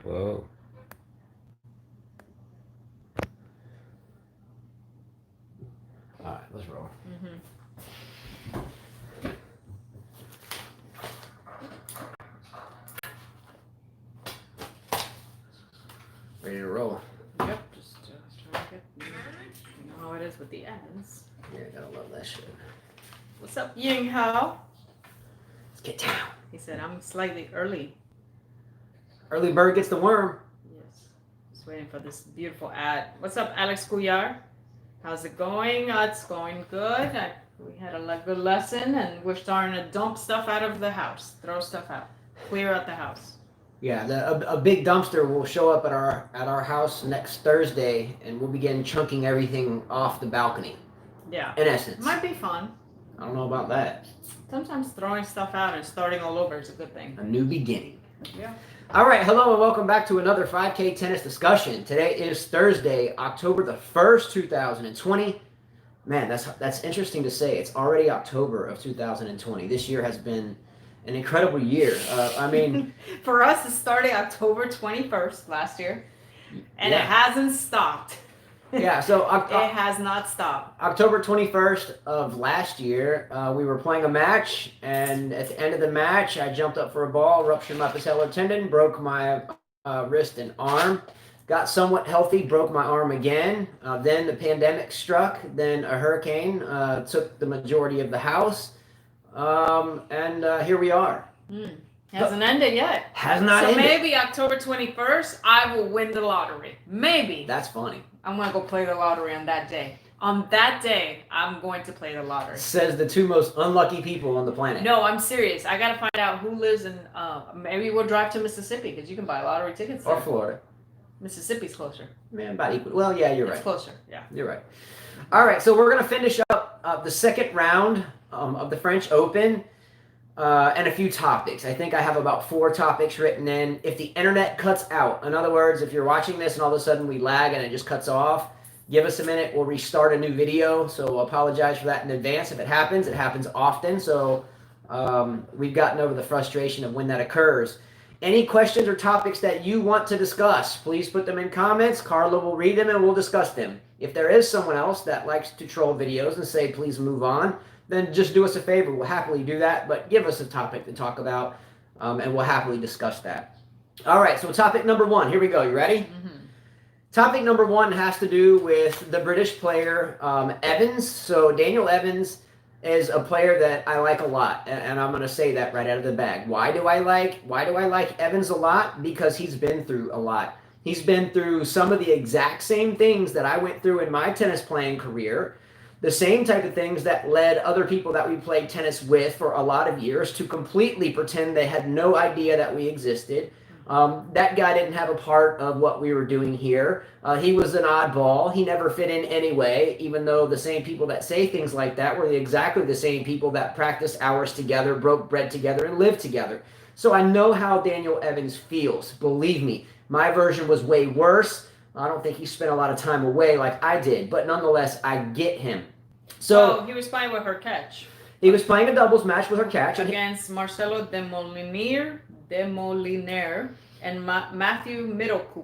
Whoa. All right, let's roll. Ready to roll. Yep, just trying to get. You know how it is with the ends. Yeah, I gotta love that shit. What's up, Ying Hao? Let's get down. He said, I'm slightly early. Early bird gets the worm. Yes. Just waiting for this beautiful ad. What's up, Alex Couillard? How's it going? It's going good. We had a good lesson, and we're starting to dump stuff out of the house. Throw stuff out. Clear out the house. Yeah, a big dumpster will show up at our house next Thursday, and we'll begin chunking everything off the balcony. Yeah. In essence. Might be fun. I don't know about that. Sometimes throwing stuff out and starting all over is a good thing. A new beginning. Yeah. All right, hello and welcome back to another 5K tennis discussion. Today is Thursday, October the 1st, 2020. Man, that's interesting to say. It's already October of 2020. This year has been an incredible year. I mean... For us, it started October 21st last year, and yeah. It hasn't stopped. Yeah, so... it has not stopped. October 21st of last year, we were playing a match, and at the end of the match, I jumped up for a ball, ruptured my patellar tendon, broke my wrist and arm, got somewhat healthy, broke my arm again. Then the pandemic struck, then a hurricane took the majority of the house, and here we are. Hasn't ended yet. Has not ended. So maybe October 21st, I will win the lottery. Maybe. That's funny. I'm going to go play the lottery on that day. On that day, I'm going to play the lottery. Says the two most unlucky people on the planet. No, I'm serious. I got to find out who lives in, maybe we'll drive to Mississippi because you can buy lottery tickets there. Or Florida. Mississippi's closer. Man, about equal. Well, yeah, you're right. It's closer, yeah. You're right. All right, so we're going to finish up the second round of the French Open and a few topics. I think I have about 4 topics written in. If the internet cuts out, in other words, if you're watching this and all of a sudden we lag and it just cuts off, give us a minute. We'll restart a new video. So I'll apologize for that in advance. If it happens often. So we've gotten over the frustration of when that occurs. Any questions or topics that you want to discuss, please put them in comments. Carla will read them and we'll discuss them. If there is someone else that likes to troll videos and say, please move on, then just do us a favor. We'll happily do that, but give us a topic to talk about, and we'll happily discuss that. All right, so topic number 1. Here we go. You ready? Mm-hmm. Topic number 1 has to do with the British player Evans. So Daniel Evans is a player that I like a lot, and I'm going to say that right out of the bag. Why do I like Evans a lot? Because he's been through a lot. He's been through some of the exact same things that I went through in my tennis playing career. The same type of things that led other people that we played tennis with for a lot of years to completely pretend they had no idea that we existed. That guy didn't have a part of what we were doing here. He was an oddball. He never fit in anyway, even though the same people that say things like that were exactly the same people that practiced hours together, broke bread together, and lived together. So I know how Daniel Evans feels. Believe me, my version was way worse. I don't think he spent a lot of time away like I did, but nonetheless, I get him. So he was playing with her catch. He was playing a doubles match with her catch against Marcelo Demoliner, and Matthew Middlecoop.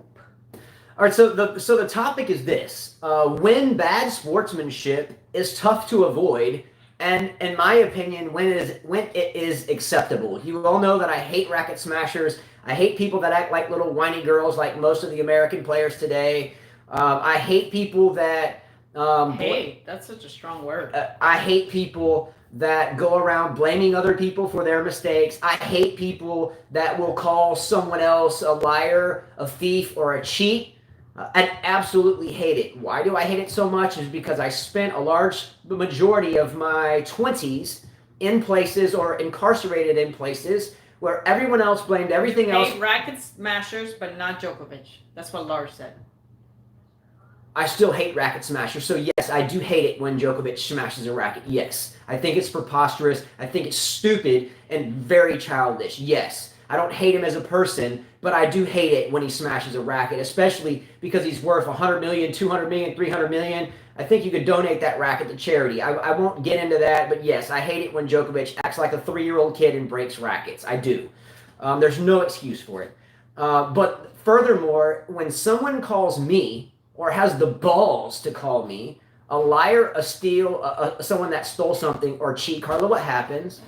All right, so the topic is this: when bad sportsmanship is tough to avoid, and in my opinion, when it is acceptable. You all know that I hate racket smashers. I hate people that act like little whiny girls, like most of the American players today. I hate people that. Hate, that's such a strong word. I hate people that go around blaming other people for their mistakes. I hate people that will call someone else a liar, a thief, or a cheat. I absolutely hate it. Why do I hate it so much? Is because I spent a large majority of my 20s in places or incarcerated in places where everyone else blamed everything else. Hate racket smashers, but not Djokovic. That's what Lars said. I still hate racket smashers. So yes, I do hate it when Djokovic smashes a racket. Yes. I think it's preposterous. I think it's stupid and very childish. Yes. I don't hate him as a person, but I do hate it when he smashes a racket, especially because he's worth 100 million, 200 million, 300 million. I think you could donate that racket to charity. I won't get into that, but yes, I hate it when Djokovic acts like a 3-year-old kid and breaks rackets. I do. There's no excuse for it. But furthermore, when someone calls me or has the balls to call me a liar, a steal, someone that stole something, or cheat, Carla, what happens?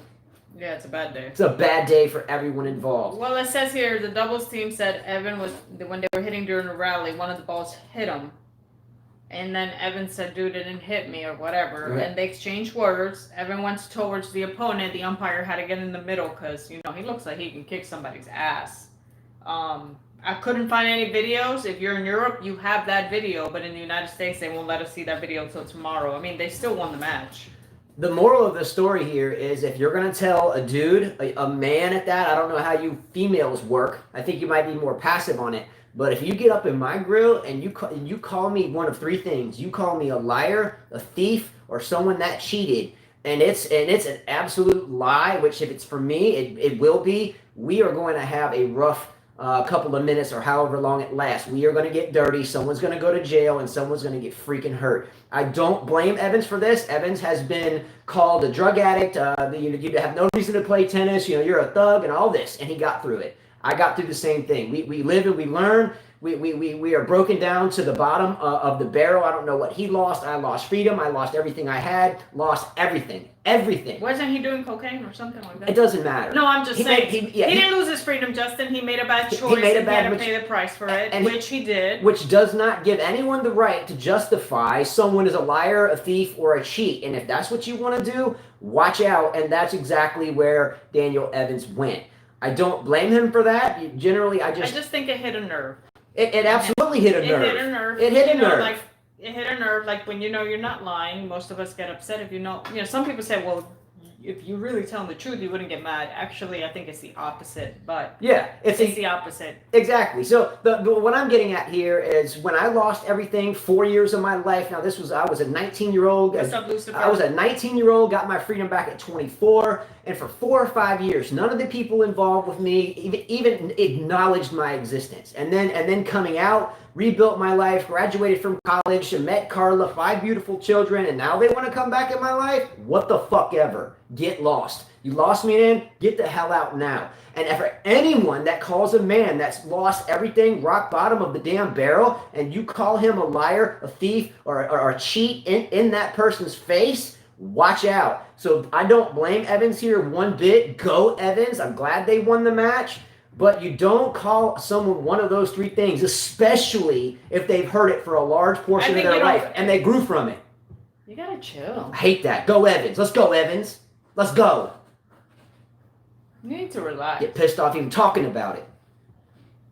Yeah, it's a bad day. It's a bad day for everyone involved. Well, it says here the doubles team said Evan was when they were hitting during the rally, one of the balls hit him, and then Evan said, "Dude, it didn't hit me," or whatever, Right. and they exchanged words. Evan went towards the opponent. The umpire had to get in the middle because he looks like he can kick somebody's ass. I couldn't find any videos. If you're in Europe, you have that video, but in the United States, they won't let us see that video until tomorrow. I mean, they still won the match. The moral of the story here is if you're going to tell a dude, a man at that, I don't know how you females work. I think you might be more passive on it. But if you get up in my grill and you call me one of three things, you call me a liar, a thief, or someone that cheated, and it's an absolute lie, which if it's for me, it will be, we are going to have a rough couple of minutes or however long it lasts. We are going to get dirty. Someone's going to go to jail and someone's going to get freaking hurt. I don't blame Evans for this. Evans has been called a drug addict. You have no reason to play tennis. You're a thug and all this, and he got through it. I got through the same thing. We live and we learn. We are broken down to the bottom of the barrel. I don't know what he lost. I lost freedom. I lost everything I had. Lost everything. Everything. Wasn't he doing cocaine or something like that? It doesn't matter. No, I'm just saying. He didn't lose his freedom, Justin. He made a bad choice. He made a bad and he had to pay the price for it, which he did. Which does not give anyone the right to justify someone is a liar, a thief, or a cheat. And if that's what you want to do, watch out. And that's exactly where Daniel Evans went. I don't blame him for that. Generally, I just think it hit a nerve. It absolutely hit a nerve. It hit a nerve. It hit a nerve. It hit a nerve. Like when you're not lying. Most of us get upset if some people say, well, if you really tell them the truth, you wouldn't get mad. Actually, I think it's the opposite. But yeah, it's the opposite. Exactly. So what I'm getting at here is when I lost everything, 4 years of my life. Now I was a 19-year-old. What's up, Lucifer? I was a 19-year-old, got my freedom back at 24, and for 4 or 5 years, none of the people involved with me even acknowledged my existence. And then coming out, rebuilt my life, graduated from college, and met Carla, 5 beautiful children, and now they want to come back in my life? What the fuck ever. Get lost. You lost me in, get the hell out now. And for anyone that calls a man that's lost everything, rock bottom of the damn barrel, and you call him a liar, a thief, or a cheat in that person's face, watch out. So I don't blame Evans here one bit. Go Evans. I'm glad they won the match. But you don't call someone one of those three things, especially if they've heard it for a large portion of their life and they grew from it. You gotta chill. I hate that. Go Evans. Let's go, Evans. Let's go. You need to relax. Get pissed off even talking about it.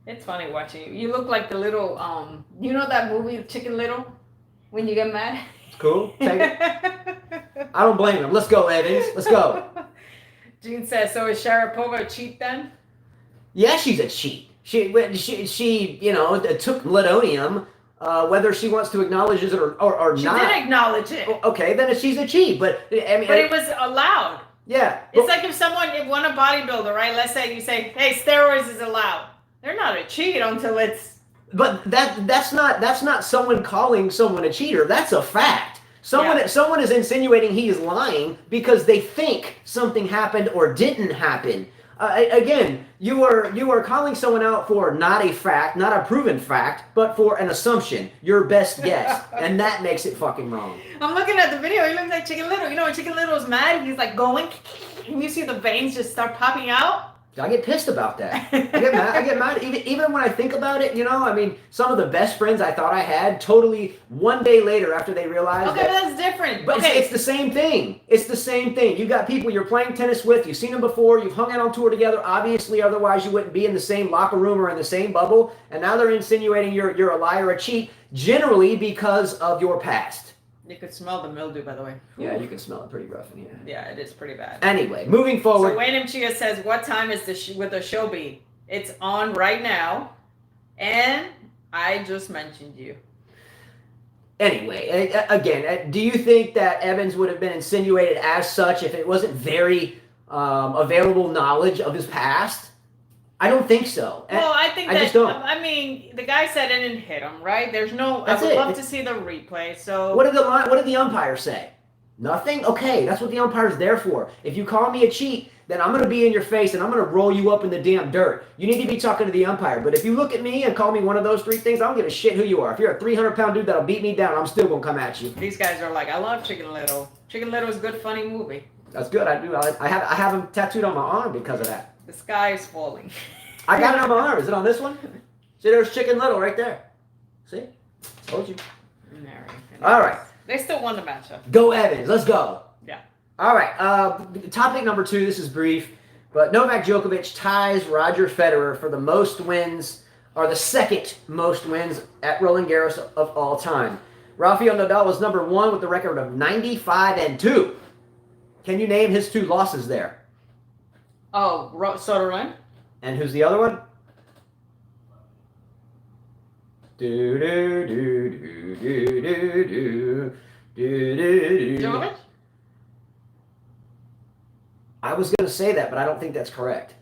It's funny watching you. You look like the little, you know that movie, Chicken Little? When you get mad? It's cool. Take it. I don't blame him. Let's go, Evans. Let's go. Gene says, so is Sharapova a cheat then? Yeah, she's a cheat. She took Ledonium. Whether she wants to acknowledge it or not. She did acknowledge it. Okay, then she's a cheat. But I mean, it was allowed. Yeah. It's like if one a bodybuilder, right? Let's say you say, hey, steroids is allowed. They're not a cheat until it's. But that's not someone calling someone a cheater. That's a fact. Someone is insinuating he is lying because they think something happened or didn't happen. Again, you are calling someone out for not a fact, not a proven fact, but for an assumption, your best guess, and that makes it fucking wrong. I'm looking at the video. He looks like Chicken Little. You know when Chicken Little is mad, he's like going, and you see the veins just start popping out. I get pissed about that. I get mad. Even when I think about it, I mean, some of the best friends I thought I had totally one day later after they realized Okay, that's different. But it's the same thing. It's the same thing. You got people you're playing tennis with. You've seen them before. You've hung out on tour together. Obviously, otherwise you wouldn't be in the same locker room or in the same bubble. And now they're insinuating you're a liar or a cheat, generally because of your past. You could smell the mildew, by the way. Yeah, you can smell it pretty rough in here. Yeah, it is pretty bad. Anyway, moving forward. So Wayne M. Chia says, what time is with the show be? It's on right now. And I just mentioned you. Anyway, again, do you think that Evans would have been insinuated as such if it wasn't very available knowledge of his past? I don't think so. Well, I think just don't. I mean, the guy said it didn't hit him, right? There's no. That's I would it. love to see the replay. So what did the umpire say? Nothing? Okay, that's what the umpire's there for. If you call me a cheat, then I'm going to be in your face and I'm going to roll you up in the damn dirt. You need to be talking to the umpire. But if you look at me and call me one of those three things, I don't give a shit who you are. If you're a 300-pound dude that'll beat me down, I'm still going to come at you. These guys are like, I love Chicken Little. Chicken Little is a good, funny movie. That's good. I do. I have him tattooed on my arm because of that. The sky is falling. I got it on my arm. Is it on this one? See, there's Chicken Little right there. See? Told you. All right. They still won the matchup. Go Evans. Let's go. Yeah. All right. Topic number 2. This is brief. But Novak Djokovic ties Roger Federer for the most wins, or the second most wins at Roland Garros of all time. Rafael Nadal was number 1 with a record of 95-2. Can you name his 2 losses there? Oh, Soderlund. And who's the other one? Djokovic? I was going to say that, but I don't think that's correct.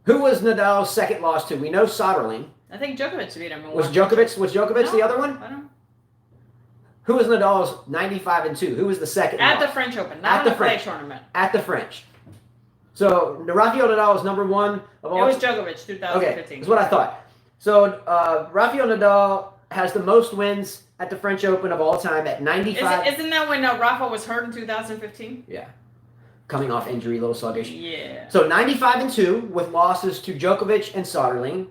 Who was Nadal's second loss to? We know Soderling. I think Djokovic beat him. Was Djokovic the other one? I don't know. Who was Nadal's 95-2? Who was the second At loss? the French Open, not at the Clay tournament. At the French. So Rafael Nadal was number 1 of all. It was Djokovic, 2015. Okay, that's what I thought. So Rafael Nadal has the most wins at the French Open of all time at 95. Isn't that when Rafa was hurt in 2015? Yeah. Coming off injury, a little sluggish. Yeah. So 95-2 with losses to Djokovic and Soderling.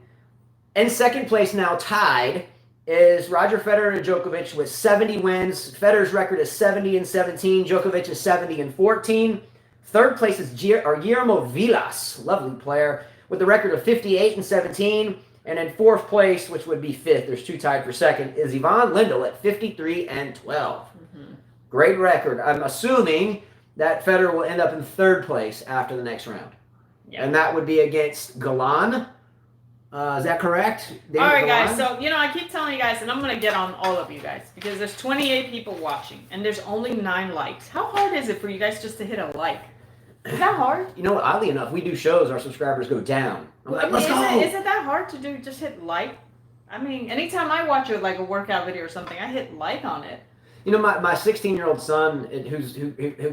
In second place now, tied, is Roger Federer and Djokovic with 70 wins. Federer's record is 70-17. Djokovic is 70-14. Third place is Guillermo Vilas, lovely player, with a record of 58-17. And in fourth place, which would be fifth, there's 2 tied for second, is Ivan Lendl at 53-12. Mm-hmm. Great record. I'm assuming that Federer will end up in third place after the next round. Yeah. And that would be against Galan. Is that correct? All right, guys. So, I keep telling you guys, and I'm going to get on all of you guys, because there's 28 people watching, and there's only 9 likes. How hard is it for you guys just to hit a like? Is that hard? Oddly enough, we do shows, our subscribers go down. I'm like, let's go. Is it that hard to do, just hit like? I mean, anytime I watch a workout video or something, I hit like on it. My 16-year-old son, who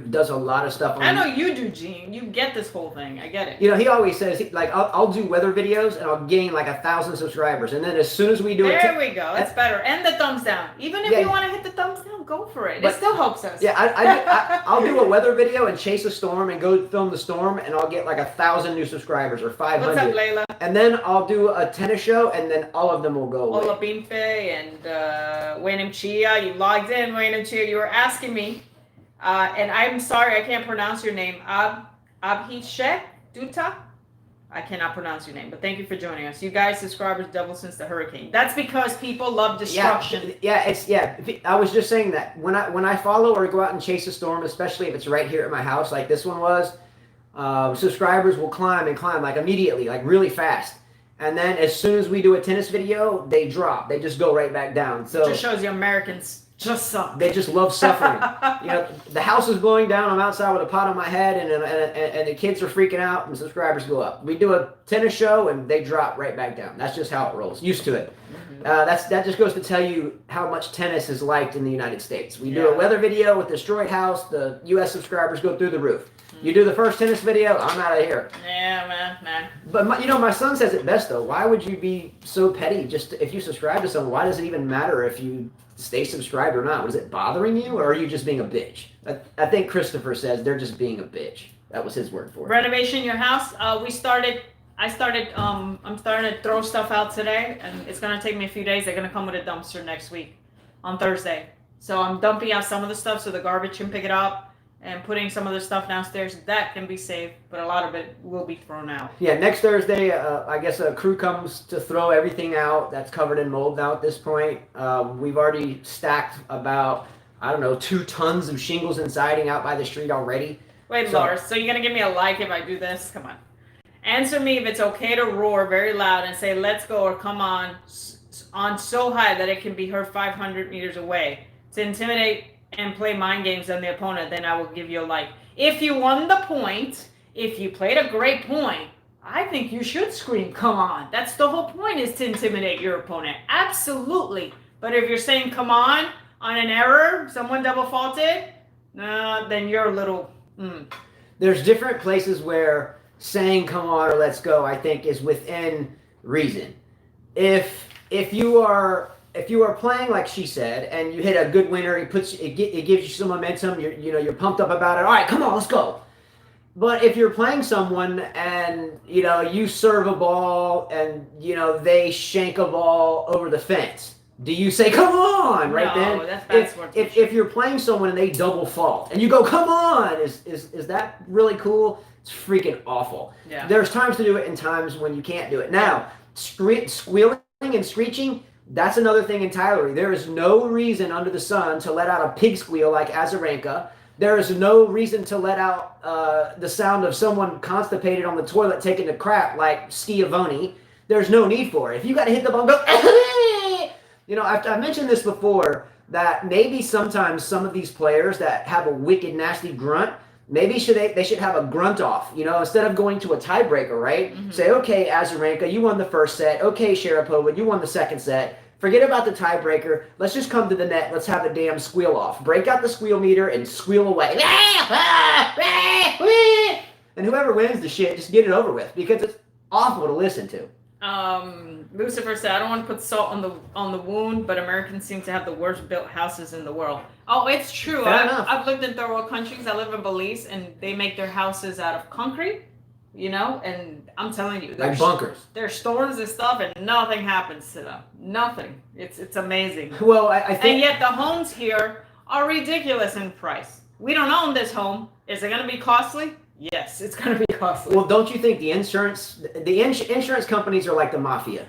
does a lot of stuff. I know you do, Gene. You get this whole thing. I get it. He always says, I'll do weather videos, and I'll gain 1,000 subscribers. And then as soon as we do it... There we go. That's better. And the thumbs down. Even if you want to hit the thumbs down, go for it. It still helps us. Yeah, I'll do a weather video and chase a storm and go film the storm, and I'll get 1,000 new subscribers or 500. What's up, Layla? And then I'll do a tennis show, and then all of them will go away. Ola Bimfe and Wayne Chia. You logged in, Wayne Chia. You were asking me, and I'm sorry I can't pronounce your name. Abhishek Dutta. I cannot pronounce your name, but thank you for joining us. You guys, subscribers doubled since the hurricane. That's because people love destruction. I was just saying that when I follow or go out and chase a storm, especially if it's right here at my house, like this one was, subscribers will climb immediately, really fast. And then as soon as we do a tennis video, they drop. They just go right back down. So it just shows you Americans just suck. They just love suffering. The house is blowing down. I'm outside with a pot on my head, and the kids are freaking out, and subscribers go up. We do a tennis show, and they drop right back down. That's just how it rolls. Used to it. Mm-hmm. That just goes to tell you how much tennis is liked in the United States. We do a weather video with Destroyed House. The U.S. subscribers go through the roof. You do the first tennis video, I'm out of here. Yeah, man. But my son says it best though. Why would you be so petty? If you subscribe to someone, why does it even matter if you stay subscribed or not? Was it bothering you, or are you just being a bitch? I think Christopher says they're just being a bitch. That was his word for it. Renovation your house. I'm starting to throw stuff out today, and it's gonna take me a few days. They're gonna come with a dumpster next week on Thursday. So I'm dumping out some of the stuff so the garbage can pick it up, and putting some of the stuff downstairs that can be saved, but a lot of it will be thrown out. Yeah, next Thursday, I guess a crew comes to throw everything out that's covered in mold now at this point. We've already stacked about, 2 tons of shingles and siding out by the street already. Wait, Lars, so you're going to give me a like if I do this? Come on. Answer me if it's okay to roar very loud and say, let's go, or come on so high that it can be heard 500 meters away. To intimidate and play mind games on the opponent, then I will give you a like. If you won the point, if you played a great point, I think you should scream, come on. That's the whole point, is to intimidate your opponent. Absolutely. But if you're saying come on an error, someone double faulted, then you're a little... there's different places where saying "come on" or "let's go" I think is within reason. If you are playing like she said and you hit a good winner, it gives you some momentum. You're pumped up about it. All right, come on, let's go. But if you're playing someone and you serve a ball and they shank a ball over the fence, do you say "come on" right then? No, that's bad If you're playing someone and they double fault and you go "come on," is that really cool? It's freaking awful. Yeah. There's times to do it and times when you can't do it. Now, squealing and screeching, that's another thing entirely. There is no reason under the sun to let out a pig squeal like Azarenka. There is no reason to let out the sound of someone constipated on the toilet taking a crap like Schiavone. There's no need for it. If you got to hit the ball and go, I've mentioned this before, that maybe sometimes some of these players that have a wicked, nasty grunt, maybe they should have a grunt off, instead of going to a tiebreaker, right? Mm-hmm. Say, okay, Azarenka, you won the first set. Okay, Sharapova, you won the second set. Forget about the tiebreaker. Let's just come to the net. Let's have a damn squeal off. Break out the squeal meter and squeal away. And whoever wins the shit, just get it over with because it's awful to listen to. Lucifer said, I don't want to put salt on the wound, but Americans seem to have the worst built houses in the world. Oh, it's true. I've lived in third world countries. I live in Belize, and they make their houses out of concrete, and I'm telling you. Like bunkers. There's storms and stuff, and nothing happens to them. Nothing. It's amazing. Well, I think... And yet the homes here are ridiculous in price. We don't own this home. Is it going to be costly? Yes, it's going to be costly. Well, don't you think the insurance companies are like the mafia?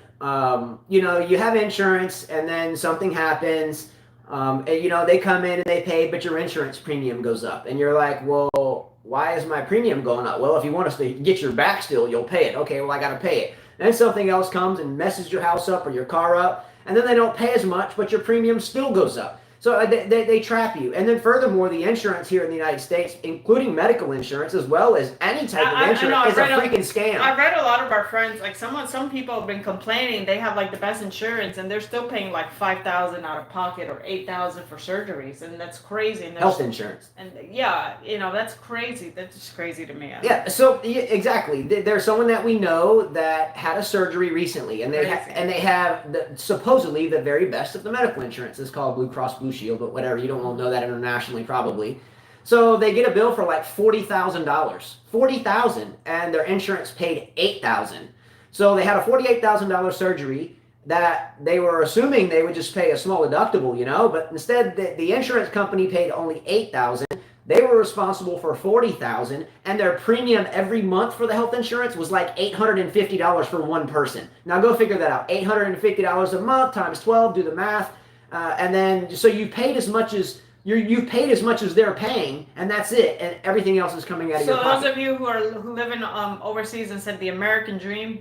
You have insurance and then something happens, and they come in and they pay, but your insurance premium goes up. And you're like, well, why is my premium going up? Well, if you want us to get your back still, you'll pay it. Okay, well, I got to pay it. Then something else comes and messes your house up or your car up, and then they don't pay as much, but your premium still goes up. So they trap you. And then furthermore, the insurance here in the United States, including medical insurance as well as any type of insurance, is a freaking scam. I've read a lot of our friends, like some people have been complaining they have like the best insurance and they're still paying like $5,000 out of pocket or $8,000 for surgeries, and that's crazy. And health insurance. And yeah, that's crazy. That's just crazy to me. Yeah, so exactly. There's someone that we know that had a surgery recently, and they have supposedly the very best of the medical insurance. It's called Blue Cross Blue Shield, but whatever, you don't know that internationally probably. So they get a bill for like $40,000, $40,000, and their insurance paid $8,000. So they had a $48,000 surgery that they were assuming they would just pay a small deductible, but instead the insurance company paid only $8,000. They were responsible for $40,000, and their premium every month for the health insurance was like $850 for one person. Now go figure that out. $850 a month times 12, do the math. And then, so you paid as much as they're paying, and that's it, and everything else is coming out of your pocket. So those of you who live in overseas and said the American dream,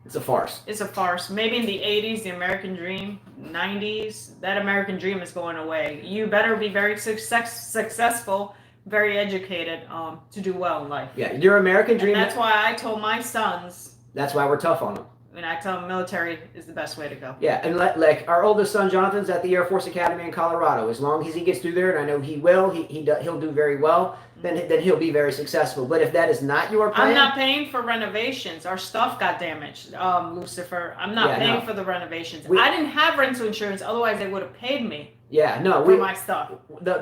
it's a farce. It's a farce. Maybe in the 80s, the American dream, 90s, that American dream is going away. You better be very successful, very educated, to do well in life. Yeah, your American dream. And that's why I told my sons. That's why we're tough on them. And I tell them military is the best way to go. Yeah, and like our oldest son Jonathan's at the Air Force Academy in Colorado. As long as he gets through there, and I know he will, he'll do very well. Then he'll be very successful. But if that is not your plan, I'm not paying for renovations. Our stuff got damaged, Lucifer. I'm not paying for the renovations. I didn't have rental insurance, otherwise they would have paid me. Yeah, no, for my stuff. The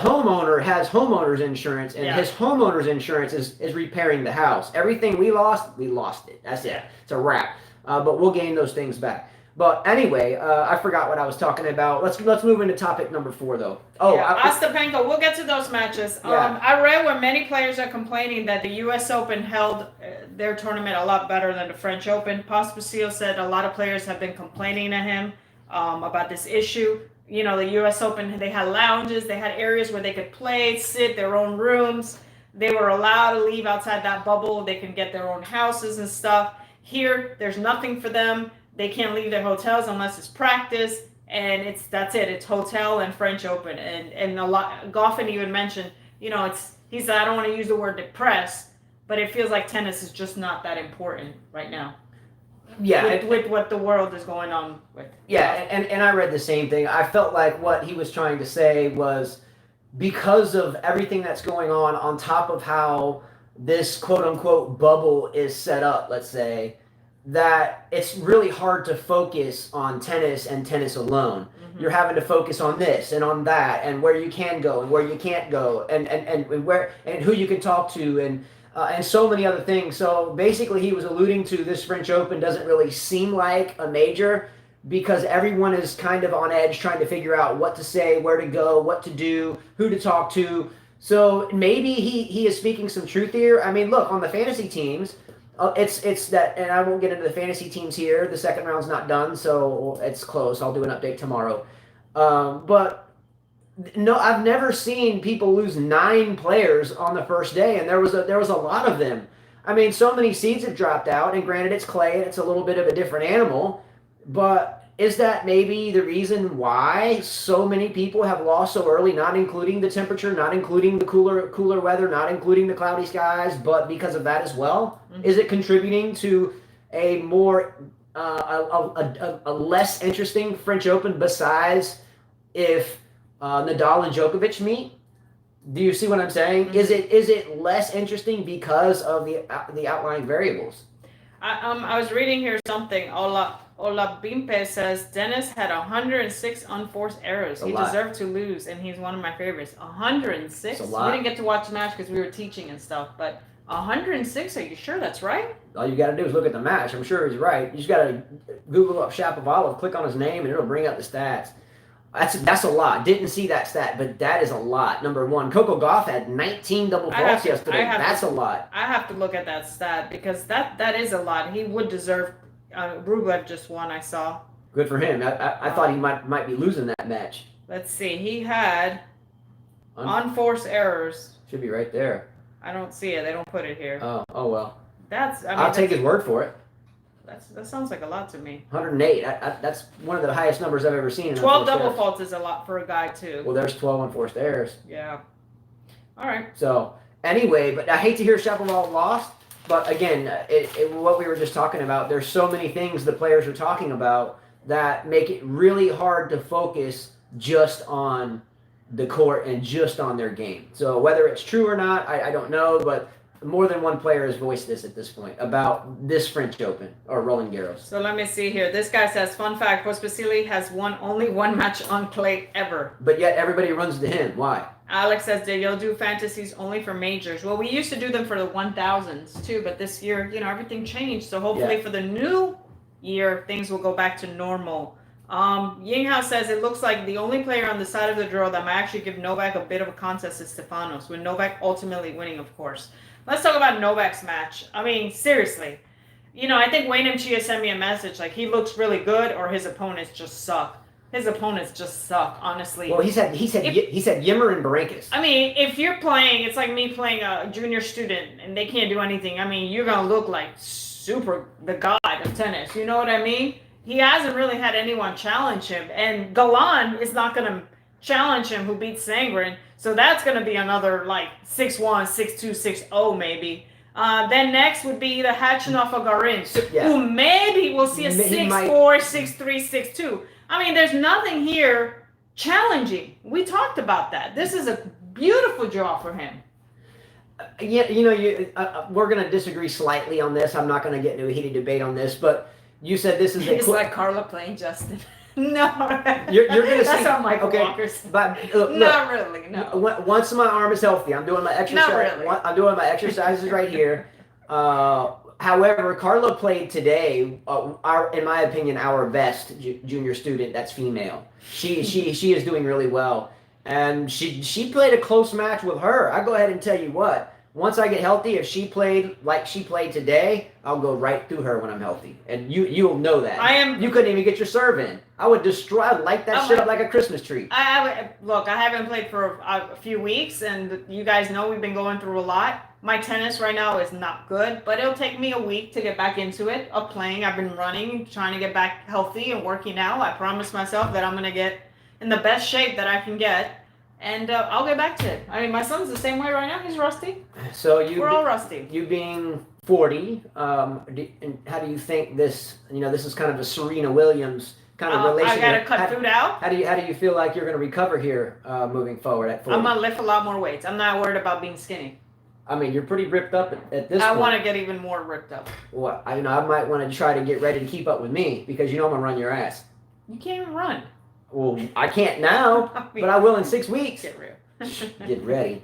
homeowner has homeowner's insurance, and his homeowner's insurance is repairing the house. Everything we lost it. That's it. It's a wrap. But we'll gain those things back. But anyway, I forgot what I was talking about. Let's move into topic number 4, though. Ostapenko. We'll get to those matches. Yeah. I read where many players are complaining that the U.S. Open held their tournament a lot better than the French Open. Pospisil said a lot of players have been complaining to him about this issue. The U.S. Open, they had lounges, they had areas where they could play, sit, their own rooms. They were allowed to leave outside that bubble. They can get their own houses and stuff. Here, there's nothing for them. They can't leave their hotels unless it's practice, and that's it. It's hotel and French Open, and a lot. Goffin even mentioned, he said, I don't want to use the word depressed, but it feels like tennis is just not that important right now. Yeah, with what the world is going on with. Yeah, and I read the same thing. I felt like what he was trying to say was, because of everything that's going on top of how this quote unquote bubble is set up, let's say, that it's really hard to focus on tennis and tennis alone. You're having to focus on this and on that and where you can go and where you can't go and where and who you can talk to and so many other things. So basically, he was alluding to this French Open doesn't really seem like a major because everyone is kind of on edge trying to figure out what to say, where to go, what to do, who to talk to. So maybe he is speaking some truth here. I mean, look, on the fantasy teams, it's that, and I won't get into the fantasy teams here. The second round's not done, so it's close. I'll do an update tomorrow. But no, I've never seen people lose 9 players on the first day, and there was a lot of them. I mean, so many seeds have dropped out, and granted, it's clay, and it's a little bit of a different animal. But is that maybe the reason why so many people have lost so early, not including the temperature, not including the cooler weather, not including the cloudy skies, but because of that as well? Mm-hmm. Is it contributing to a more a less interesting French Open besides if Nadal and Djokovic meet? Do you see what I'm saying? Mm-hmm. Is it less interesting because of the outlying variables? I was reading here something. Ola Bimpe says Dennis had 106 unforced errors. He deserved to lose, and he's one of my favorites. 106? We didn't get to watch the match because we were teaching and stuff, but 106? Are you sure that's right? All you got to do is look at the match. I'm sure he's right. You just got to Google up Shapovalov, click on his name, and it'll bring up the stats. That's a lot. Didn't see that stat, but that is a lot. Number one, Coco Gauff had 19 double faults yesterday. That's a lot. I have to look at that stat because that is a lot. He would deserve. Rublev just won. I saw. Good for him. I thought he might be losing that match. Let's see. He had unforced errors. Should be right there. I don't see it. They don't put it here. Oh well. I'll take his word for it. That sounds like a lot to me. 108. That's one of the highest numbers I've ever seen. 12 double faults is a lot for a guy too. Well, there's 12 unforced errors. Yeah. All right. So anyway, but I hate to hear Shapovalov lost. But again, what we were just talking about, there's so many things the players are talking about that make it really hard to focus just on the court and just on their game. So whether it's true or not, I don't know, but more than one player has voiced this at this point about this French Open or Roland Garros. So let me see here. This guy says, fun fact, Pospisil has won only one match on clay ever. But yet everybody runs to him. Why? Alex says, you'll do fantasies only for majors. Well, we used to do them for the 1000s too, but this year, everything changed. So hopefully for the new year, things will go back to normal. Yinghao says, it looks like the only player on the side of the draw that might actually give Novak a bit of a contest is Stefanos, with Novak ultimately winning, of course. Let's talk about Novak's match. I mean, seriously. I think Wayne M. Chia sent me a message like he looks really good or his opponents just suck. His opponents just suck, honestly. Well, he said Yimmer and Berankis. I mean, if you're playing, it's like me playing a junior student and they can't do anything. I mean, you're going to look like the god of tennis. You know what I mean? He hasn't really had anyone challenge him. And Galan is not going to challenge him who beats Sangren. So that's going to be another 6-1, 6-2, 6-0 maybe. Then next would be the Hachinov of Garin, who maybe we'll see a 6-4, 6-3, 6-2. I mean, there's nothing here challenging. We talked about that. This is a beautiful draw for him. We're going to disagree slightly on this. I'm not going to get into a heated debate on this, but you said this is it's like Carla playing Justin. No, you're going to see. That's how Michael Walker's. But not really. No. Once my arm is healthy, I'm doing my exercise. Not really. I'm doing my exercises right here. However, Carla played today. In my opinion, our best junior student. That's female. She is doing really well, and she played a close match with her. I go ahead and tell you what. Once I get healthy, if she played like she played today, I'll go right through her when I'm healthy, and you'll know that. You couldn't even get your serve in. I would destroy. I'd light that shit up like a Christmas tree. Look, I haven't played for a few weeks, and you guys know we've been going through a lot. My tennis right now is not good, but it'll take me a week to get back into it of playing. I've been running, trying to get back healthy and working out. I promised myself that I'm going to get in the best shape that I can get, and I'll get back to it. I mean, my son's the same way right now. He's rusty. So we're all rusty. You being 40, and how do you think this, this is kind of a Serena Williams kind of relationship. I gotta cut food out. How do you feel like you're going to recover here moving forward at 40? I'm gonna lift a lot more weights. I'm not worried about being skinny. I mean, you're pretty ripped up at this point. I want to get even more ripped up. Well, I might want to try to get ready to keep up with me because I'm gonna run your ass. You can't even run. Well, I can't now, but I will in 6 weeks. Get real. Get ready.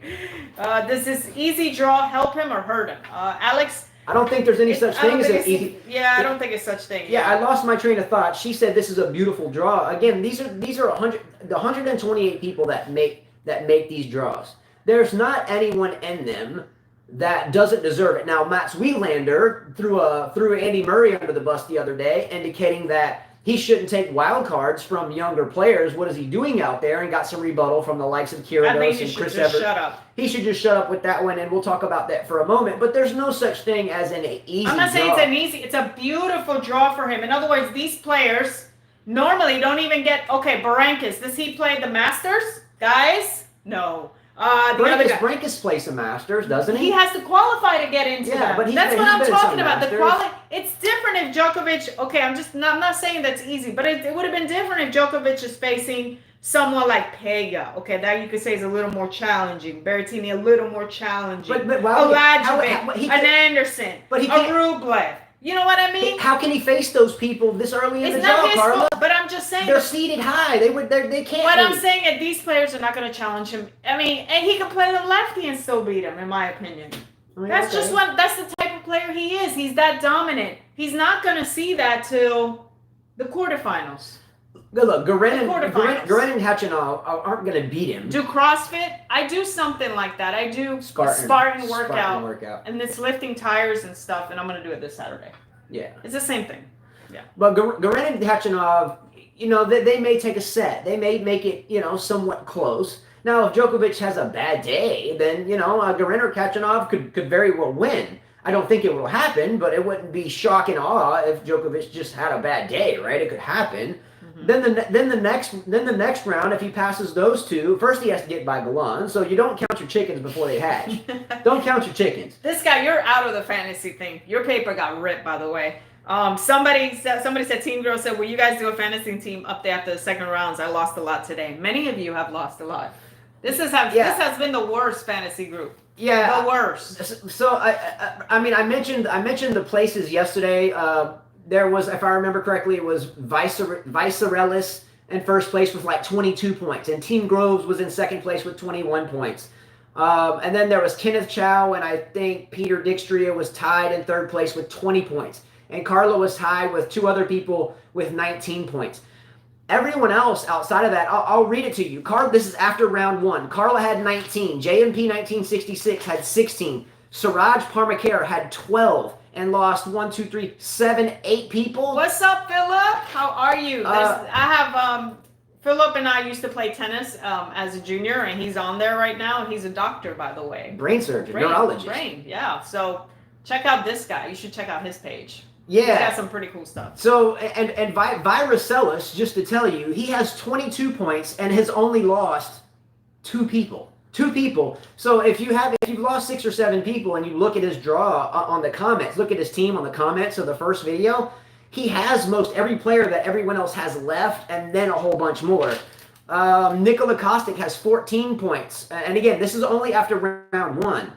Does this easy draw help him or hurt him? Alex? I don't think there's any such thing as an easy. Yeah, I don't think it's such thing. Yeah, I lost my train of thought. She said this is a beautiful draw. Again, these are the 128 people that make these draws. There's not anyone in them that doesn't deserve it. Now, Max Wielander threw Andy Murray under the bus the other day, indicating that he shouldn't take wild cards from younger players. What is he doing out there? And got some rebuttal from the likes of Kyrgios and Chris Evert. Shut up. He should just shut up with that one, and we'll talk about that for a moment. But there's no such thing as an easy I'm not saying draw. it's an easy. It's a beautiful draw for him. In other words, these players normally don't even get. Okay, Berankis. Does he play the Masters, guys? No. Berankis plays the Masters, doesn't he? He has to qualify to get into that. But that's what I'm talking about. Masters. The quality. It's different if Djokovic. Okay, I'm not saying that's easy, but it would have been different if Djokovic is facing someone like Pega. Okay, that you could say is a little more challenging. Berrettini a little more challenging. An Anderson, a Rublev. You know what I mean? How can he face those people this early in the draw, not his Carla? fault, but I'm just saying they're seated high. They can't. What I'm saying is these players are not going to challenge him. I mean, and he can play the lefty and still beat him, in my opinion. That's the type of player he is. He's that dominant. He's not going to see that till the quarterfinals. Good look, Garin and Khachanov aren't going to beat him. Do CrossFit? I do something like that. I do Spartan workout. And it's lifting tires and stuff, and I'm going to do it this Saturday. Yeah. It's the same thing. Yeah. But Garin and Khachanov, they may take a set. They may make it, somewhat close. Now, if Djokovic has a bad day, then, Garin or Khachanov could very well win. I don't think it will happen, but it wouldn't be shock and awe if Djokovic just had a bad day, right? It could happen. Mm-hmm. Then the next round, if he passes those two, first he has to get by Galan. So you don't count your chickens before they hatch. Don't count your chickens. This guy, you're out of the fantasy thing. Your paper got ripped, by the way. Somebody said, Team Girl said, will you guys do a fantasy team up there after the second rounds? I lost a lot today. Many of you have lost a lot. This has been the worst fantasy group. Yeah, the worst. So I mentioned the places yesterday. There was, if I remember correctly, it was Vicerelis in first place with like 22 points, and Team Groves was in second place with 21 points. And then there was Kenneth Chow, and I think Peter Dijkstra was tied in third place with 20 points, and Carla was tied with two other people with 19 points. Everyone else outside of that, I'll read it to you. This is after round one. Carla had 19. JMP 1966 had 16. Siraj Parmakar had 12 and lost 8 people. What's up, Philip? How are you? I have Philip and I used to play tennis as a junior, and he's on there right now. He's a doctor, by the way. Brain surgeon, neurologist. Yeah. So check out this guy. You should check out his page. Yeah. He's got some pretty cool stuff. So, and Viruselis, just to tell you, he has 22 points and has only lost 2 people. 2 people. So if you've lost 6 or 7 people and you look at his draw on the comments, look at his team on the comments of the first video, he has most every player that everyone else has left, and then a whole bunch more. Nikola Kostic has 14 points. And again, this is only after round 1.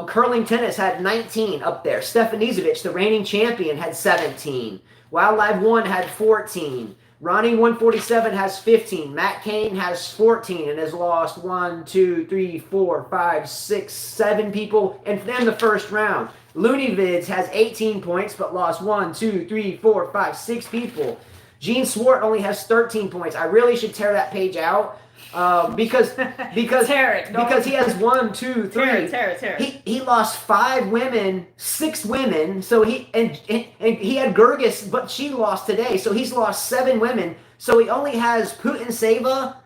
Curling tennis had 19 up there. Stefanizovic, the reigning champion, had 17. Wildlife 1 had 14. Ronnie 147 has 15. Matt Cain has 14 and has lost 1, 2, 3, 4, 5, 6, 7 people. And then the first round. Looney Vids has 18 points but lost 1, 2, 3, 4, 5, 6 people. Gene Swart only has 13 points. I really should tear that page out. Because he has 1, 2, 3. Tear it. He lost 5 women, 6 women. So he had Gergis, but she lost today. So he's lost 7 women. So he only has Putin-Seva.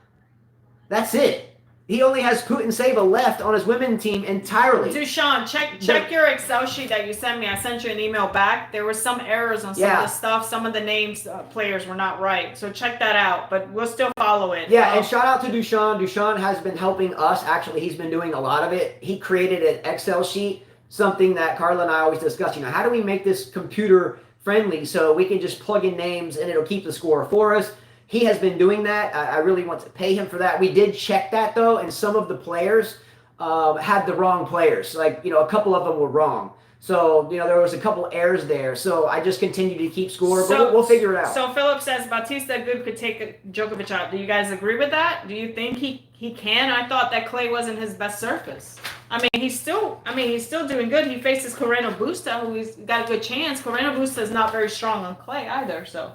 That's it. He only has Putin-Seva left on his women team entirely. Dushan, check your Excel sheet that you sent me. I sent you an email back. There were some errors on some of the stuff. Some of the names players were not right. So check that out. But we'll still follow it. Yeah, and shout out to Dushan. Dushan has been helping us. Actually, he's been doing a lot of it. He created an Excel sheet, something that Carla and I always discuss. How do we make this computer friendly, so we can just plug in names and it'll keep the score for us. He has been doing that. I really want to pay him for that. We did check that though, and some of the players had the wrong players. Like, a couple of them were wrong. So, there was a couple errors there. So I just continue to keep score, but we'll figure it out. So Philip says Bautista Agut could take Djokovic out. Do you guys agree with that? Do you think he can? I thought that clay wasn't his best surface. I mean, he's still doing good. He faces Carreno Busta, who's got a good chance. Carreno Busta is not very strong on clay either. So,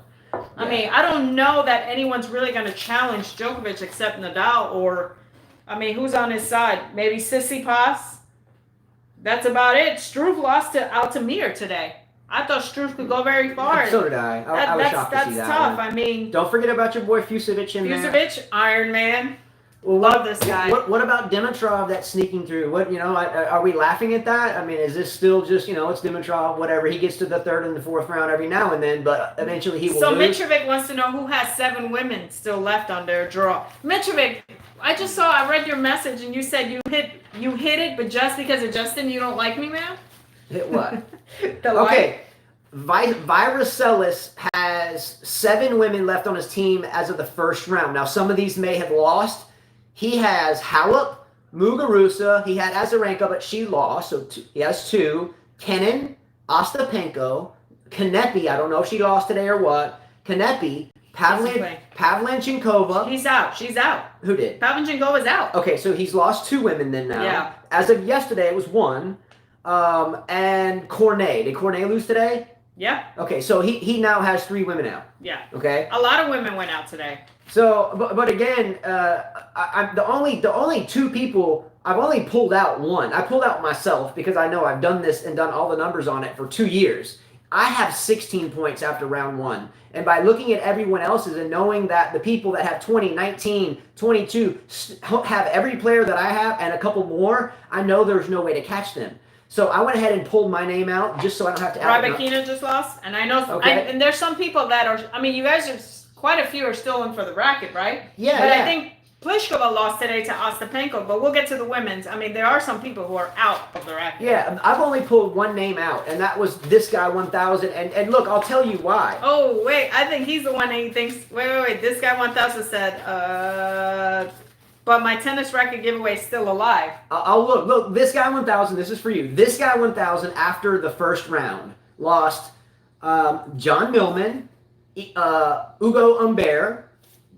I mean, I don't know that anyone's really going to challenge Djokovic except Nadal or, who's on his side? Maybe Tsitsipas. That's about it. Struve lost to Altamir today. I thought Struve could go very far. So did I. I was shocked to see that. That's tough. One. Don't forget about your boy Fusovic in there. Fusovic, Iron Man. Well, love this guy. What about Dimitrov that's sneaking through? Are we laughing at that? Is this still just, it's Dimitrov, whatever. He gets to the third and the fourth round every now and then, but eventually he will lose. So Mitrovic wants to know who has 7 women still left on their draw. Mitrovic, I read your message and you said you hit it, but just because of Justin, you don't like me, man? Hit what? Okay. Viruselis has 7 women left on his team as of the first round. Now, some of these may have lost. He has Halep, Muguruza. He had Azarenka, but she lost, so he has 2. Kenin, Ostapenko, Kanepi. I don't know if she lost today or what. Kanepi, Pavlyuchenkova. She's out. She's out. Who did? Pavlyuchenkova's out. Okay, so he's lost 2 women then now. Yeah. As of yesterday, it was 1. And Cornet. Did Cornet lose today? Yeah. Okay, so he now has 3 women out. Yeah. Okay. A lot of women went out today. So, but again, I'm the only 2 people. I've only pulled out 1. I pulled out myself because I know I've done this and done all the numbers on it for 2 years. I have 16 points after round 1. And by looking at everyone else's and knowing that the people that have 20, 19, 22 have every player that I have and a couple more, I know there's no way to catch them. So I went ahead and pulled my name out just so I don't have to. Rybakina just lost, and I know. Okay. And there's some people that are. You guys are quite a few are still in for the racket, right? Yeah. But I think Pliskova lost today to Ostapenko, but we'll get to the women's. There are some people who are out of the racket. Yeah, I've only pulled 1 name out, and that was this guy 1000. And look, I'll tell you why. Oh wait, I think he's the one that he thinks. Wait. This guy 1000 said. But my tennis racket giveaway is still alive. I'll look. This guy 1000. This is for you. This guy 1000 after the first round lost John Millman, Ugo Humbert,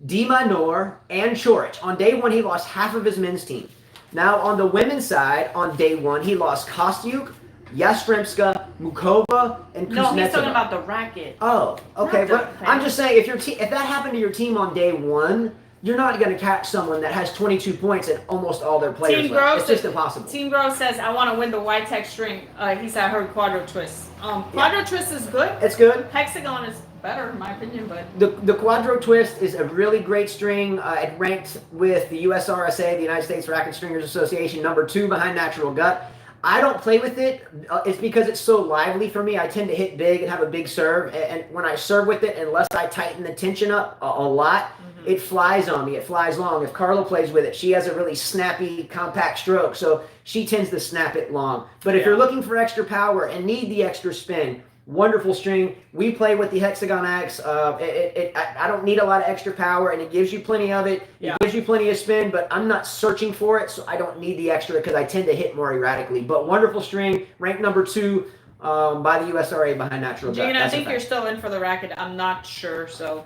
Di Minor, and Chorich. On day 1, he lost half of his men's team. Now on the women's side, on day 1, he lost Kostyuk, Yastremska, Mukova, and Kuznetsova. No, he's talking about the racket. Oh, okay. But I'm just saying, if that happened to your team on day 1. You're not going to catch someone that has 22 points and almost all their players left. It's just impossible. Team Grove says, I want to win the white tech string. He said, I heard Quadro Twist. Quadro Twist is good. It's good. Hexagon is better, in my opinion. But the Quadro Twist is a really great string. It ranked with the USRSA, the United States Racket Stringers Association, number 2 behind Natural Gut. I don't play with it. It's because it's so lively for me. I tend to hit big and have a big serve. And when I serve with it, unless I tighten the tension up a lot, it flies on me. It flies long. If Carla plays with it, she has a really snappy, compact stroke. So she tends to snap it long. But if you're looking for extra power and need the extra spin, wonderful string. We play with the Hexagon X. I don't need a lot of extra power, and it gives you plenty of it. It gives you plenty of spin, but I'm not searching for it, so I don't need the extra because I tend to hit more erratically. But wonderful string, ranked number 2 by the USRA behind Natural Gut. Gene, I think you're still in for the racket. I'm not sure, so.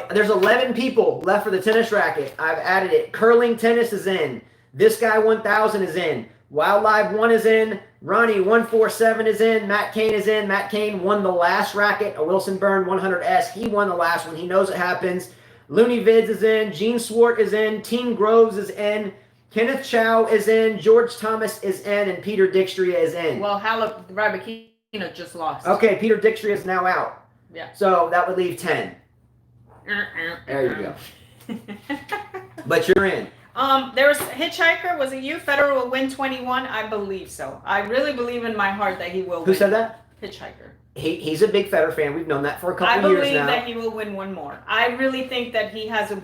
There's 11 people left for the tennis racket. I've added it. Curling tennis is in. This guy 1000 is in. Wild Live 1 is in. Ronnie 147 is in. Matt Kane is in. Matt Kane won the last racket. A Wilson Byrne 100S. He won the last one. He knows it happens. Looney Vids is in. Gene Swart is in. Team Groves is in. Kenneth Chow is in. George Thomas is in. And Peter Dijkstra is in. Well, Rybakina just lost. Okay, Peter Dijkstra is now out. Yeah. So that would leave 10. There you go. But you're in. There was Hitchhiker. Was it you? Federer will win 21. I believe so. I really believe in my heart that he will win. Who said that? Hitchhiker. He's a big Federer fan. We've known that for a couple of years now. I believe that he will win one more. I really think that he has a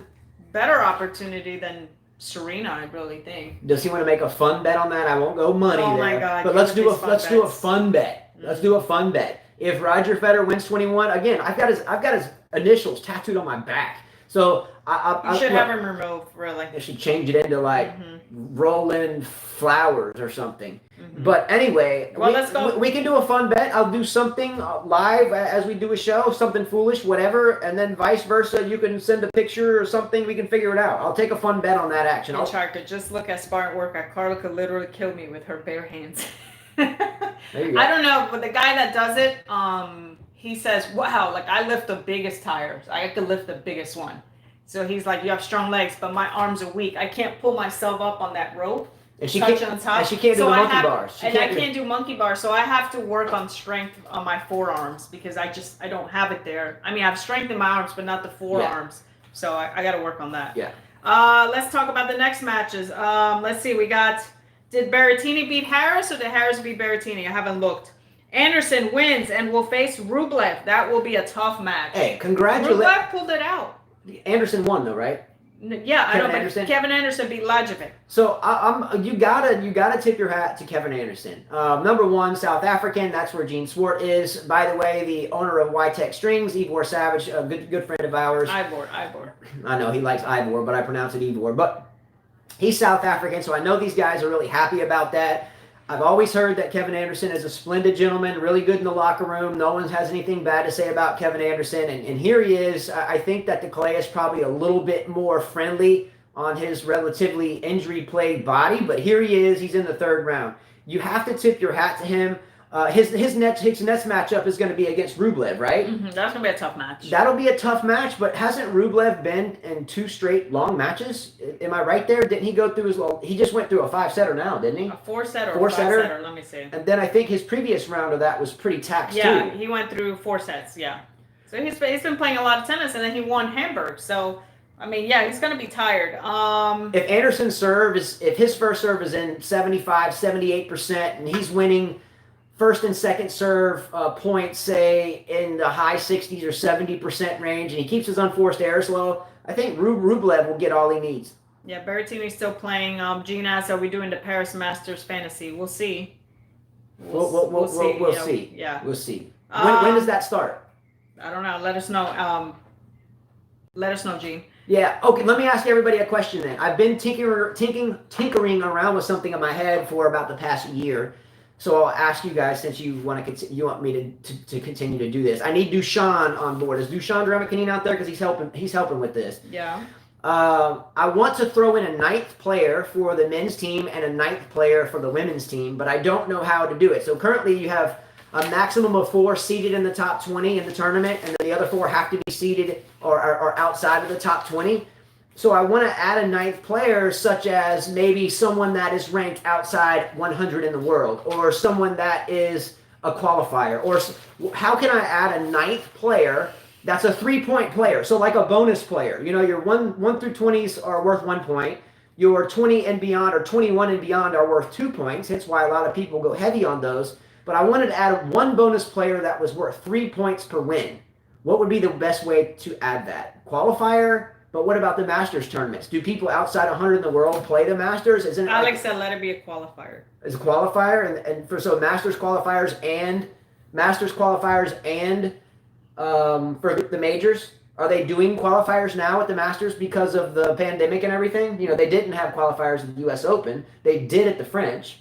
better opportunity than Serena. I really think. Does he want to make a fun bet on that? I won't go money there. Oh my God! But let's do a fun bet. Let's do a fun bet. if Roger Federer wins 21, again, I've got his initials tattooed on my back. So You should have him removed, really. I should change it into like Roland Flowers or something. Mm-hmm. But anyway, Well, let's go. We can do a fun bet. I'll do something live as we do a show, something foolish, whatever, and then vice versa. You can send a picture or something. We can figure it out. I'll take a fun bet on that action. Charka, just look at Spartan workout. Carla could literally kill me with her bare hands. There you go. I don't know, but the guy that does it, he says, wow, like I lift the biggest tires. I could lift the biggest one. So he's like, you have strong legs, but my arms are weak. I can't pull myself up on that rope. And she can't do the monkey bars. I can't do monkey bars, so I have to work on strength on my forearms because I don't have it there. I mean, I have strength in my arms, but not the forearms. Yeah. So I got to work on that. Yeah. Let's talk about the next matches. Let's see. We got, did Berrettini beat Harris or did Harris beat Berrettini? I haven't looked. Anderson wins and will face Rublev. That will be a tough match. Hey, congratulations. Rublev pulled it out. Anderson won though, right? Yeah, I know, but Kevin Anderson beat Lajovic. So you gotta tip your hat to Kevin Anderson. Number one, South African. That's where Gene Swart is. By the way, the owner of Tech Strings, Ivor Savage, a good friend of ours. Ivor. I know he likes Ivor, but I pronounce it Ivor. But he's South African, so I know these guys are really happy about that. I've always heard that Kevin Anderson is a splendid gentleman, really good in the locker room. No one has anything bad to say about Kevin Anderson. And here he is. I think that the clay is probably a little bit more friendly on his relatively injury-plagued body. But here he is. He's in the third round. You have to tip your hat to him. His next matchup is going to be against Rublev, right? Mm-hmm. That's going to be a tough match. That'll be a tough match, but hasn't Rublev been in 2 straight long matches? Am I right there? Didn't he go through he just went through a 5-setter now, didn't he? A 4-setter. 4-setter? Let me see. And then I think his previous round of that was pretty taxed too. Yeah, he went through 4 sets, yeah. So he's been playing a lot of tennis, and then he won Hamburg. So, I mean, yeah, he's going to be tired. If Anderson's if his first serve is in 75, 78%, and he's winning first and second serve points, say, in the high 60s or 70% range, and he keeps his unforced errors low, I think Rublev will get all he needs. Yeah, Berrettini's still playing. Gene asks, are we doing the Paris Masters fantasy? We'll see. We'll see. Yeah. We'll see. When does that start? I don't know. Let us know. Gene. Yeah. Okay. Let me ask everybody a question then. I've been tinkering around with something in my head for about the past year. So I'll ask you guys, since you want me to continue to do this. I need Dushan on board. Is Dushan Dramakanine out there? Because he's helping with this. Yeah. I want to throw in a 9th player for the men's team and a 9th player for the women's team, but I don't know how to do it. So currently you have a maximum of 4 seeded in the top 20 in the tournament, and then the other 4 have to be seeded or outside of the top 20. So I want to add a 9th player, such as maybe someone that is ranked outside 100 in the world, or someone that is a qualifier. Or how can I add a 9th player that's a 3-point player? So like a bonus player. You know, your 1 through 20s are worth 1 point. Your 20 and beyond or 21 and beyond are worth 2 points. Hence why a lot of people go heavy on those. But I wanted to add 1 bonus player that was worth 3 points per win. What would be the best way to add that? Qualifier? But what about the Masters tournaments? Do people outside 100 in the world play the Masters? Isn't Alex said let it be a qualifier. Is a qualifier and so Masters qualifiers and for the majors? Are they doing qualifiers now at the Masters because of the pandemic and everything? You know, they didn't have qualifiers at the U.S. Open. They did at the French.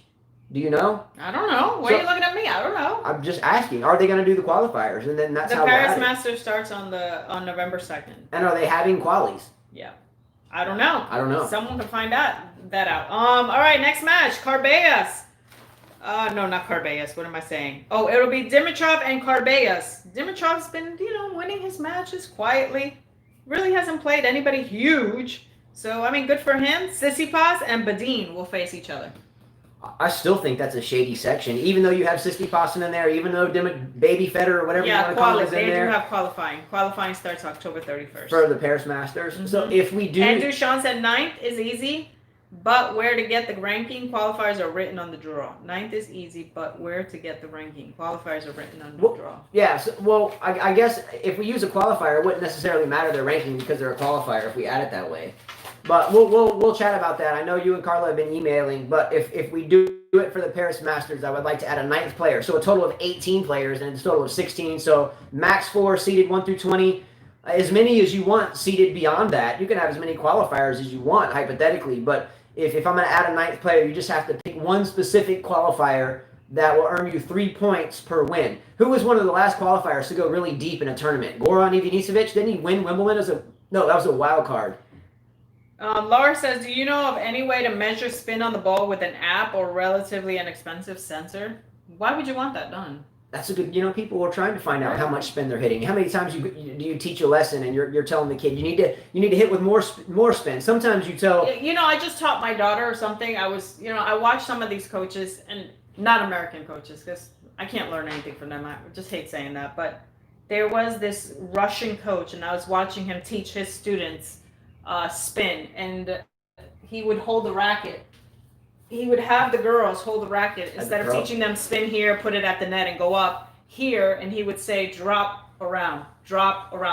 Do you know? I don't know. Why are you looking at me? I don't know. I'm just asking. Are they going to do the qualifiers? And then that's the how Paris Masters starts on November 2nd. And are they having qualies? Yeah. I don't know. Someone can find that out. All right, next match. Carballes. No, not Carballes. What am I saying? Oh, it'll be Dimitrov and Carballes. Dimitrov's been, winning his matches quietly. Really hasn't played anybody huge. So, I mean, good for him. Tsitsipas and Badin will face each other. I still think that's a shady section, even though you have Tsitsipas in there, even though Baby Federer or whatever you want to call it is in there. Yeah, they do have qualifying. Qualifying starts October 31st. For the Paris Masters. Mm-hmm. So if we do... And Duchamp said 9th is easy, but where to get the ranking, qualifiers are written on the draw. 9th is easy, but where to get the ranking, qualifiers are written on the draw. Yeah, so, I guess if we use a qualifier, it wouldn't necessarily matter their ranking because they're a qualifier if we add it that way. But we'll chat about that. I know you and Carla have been emailing, but if we do it for the Paris Masters, I would like to add a ninth player. So a total of 18 players and a total of 16. So max 4 seeded 1 through 20. As many as you want seeded beyond that. You can have as many qualifiers as you want, hypothetically. But if I'm going to add a ninth player, you just have to pick one specific qualifier that will earn you 3 points per win. Who was one of the last qualifiers to go really deep in a tournament? Goran Ivanisevic? Didn't he win Wimbledon No, that was a wild card. Laura says, do you know of any way to measure spin on the ball with an app or relatively inexpensive sensor? Why would you want that done? That's a good, people are trying to find out how much spin they're hitting. How many times do you teach a lesson and you're telling the kid you need to hit with more spin. Sometimes you tell. I just taught my daughter or something. I watched some of these coaches, and not American coaches, because I can't learn anything from them. I just hate saying that. But there was this Russian coach, and I was watching him teach his students spin, and he would hold the racket. He would have the girls hold the racket instead of teaching them spin here, put it at the net and go up here, and he would say drop around.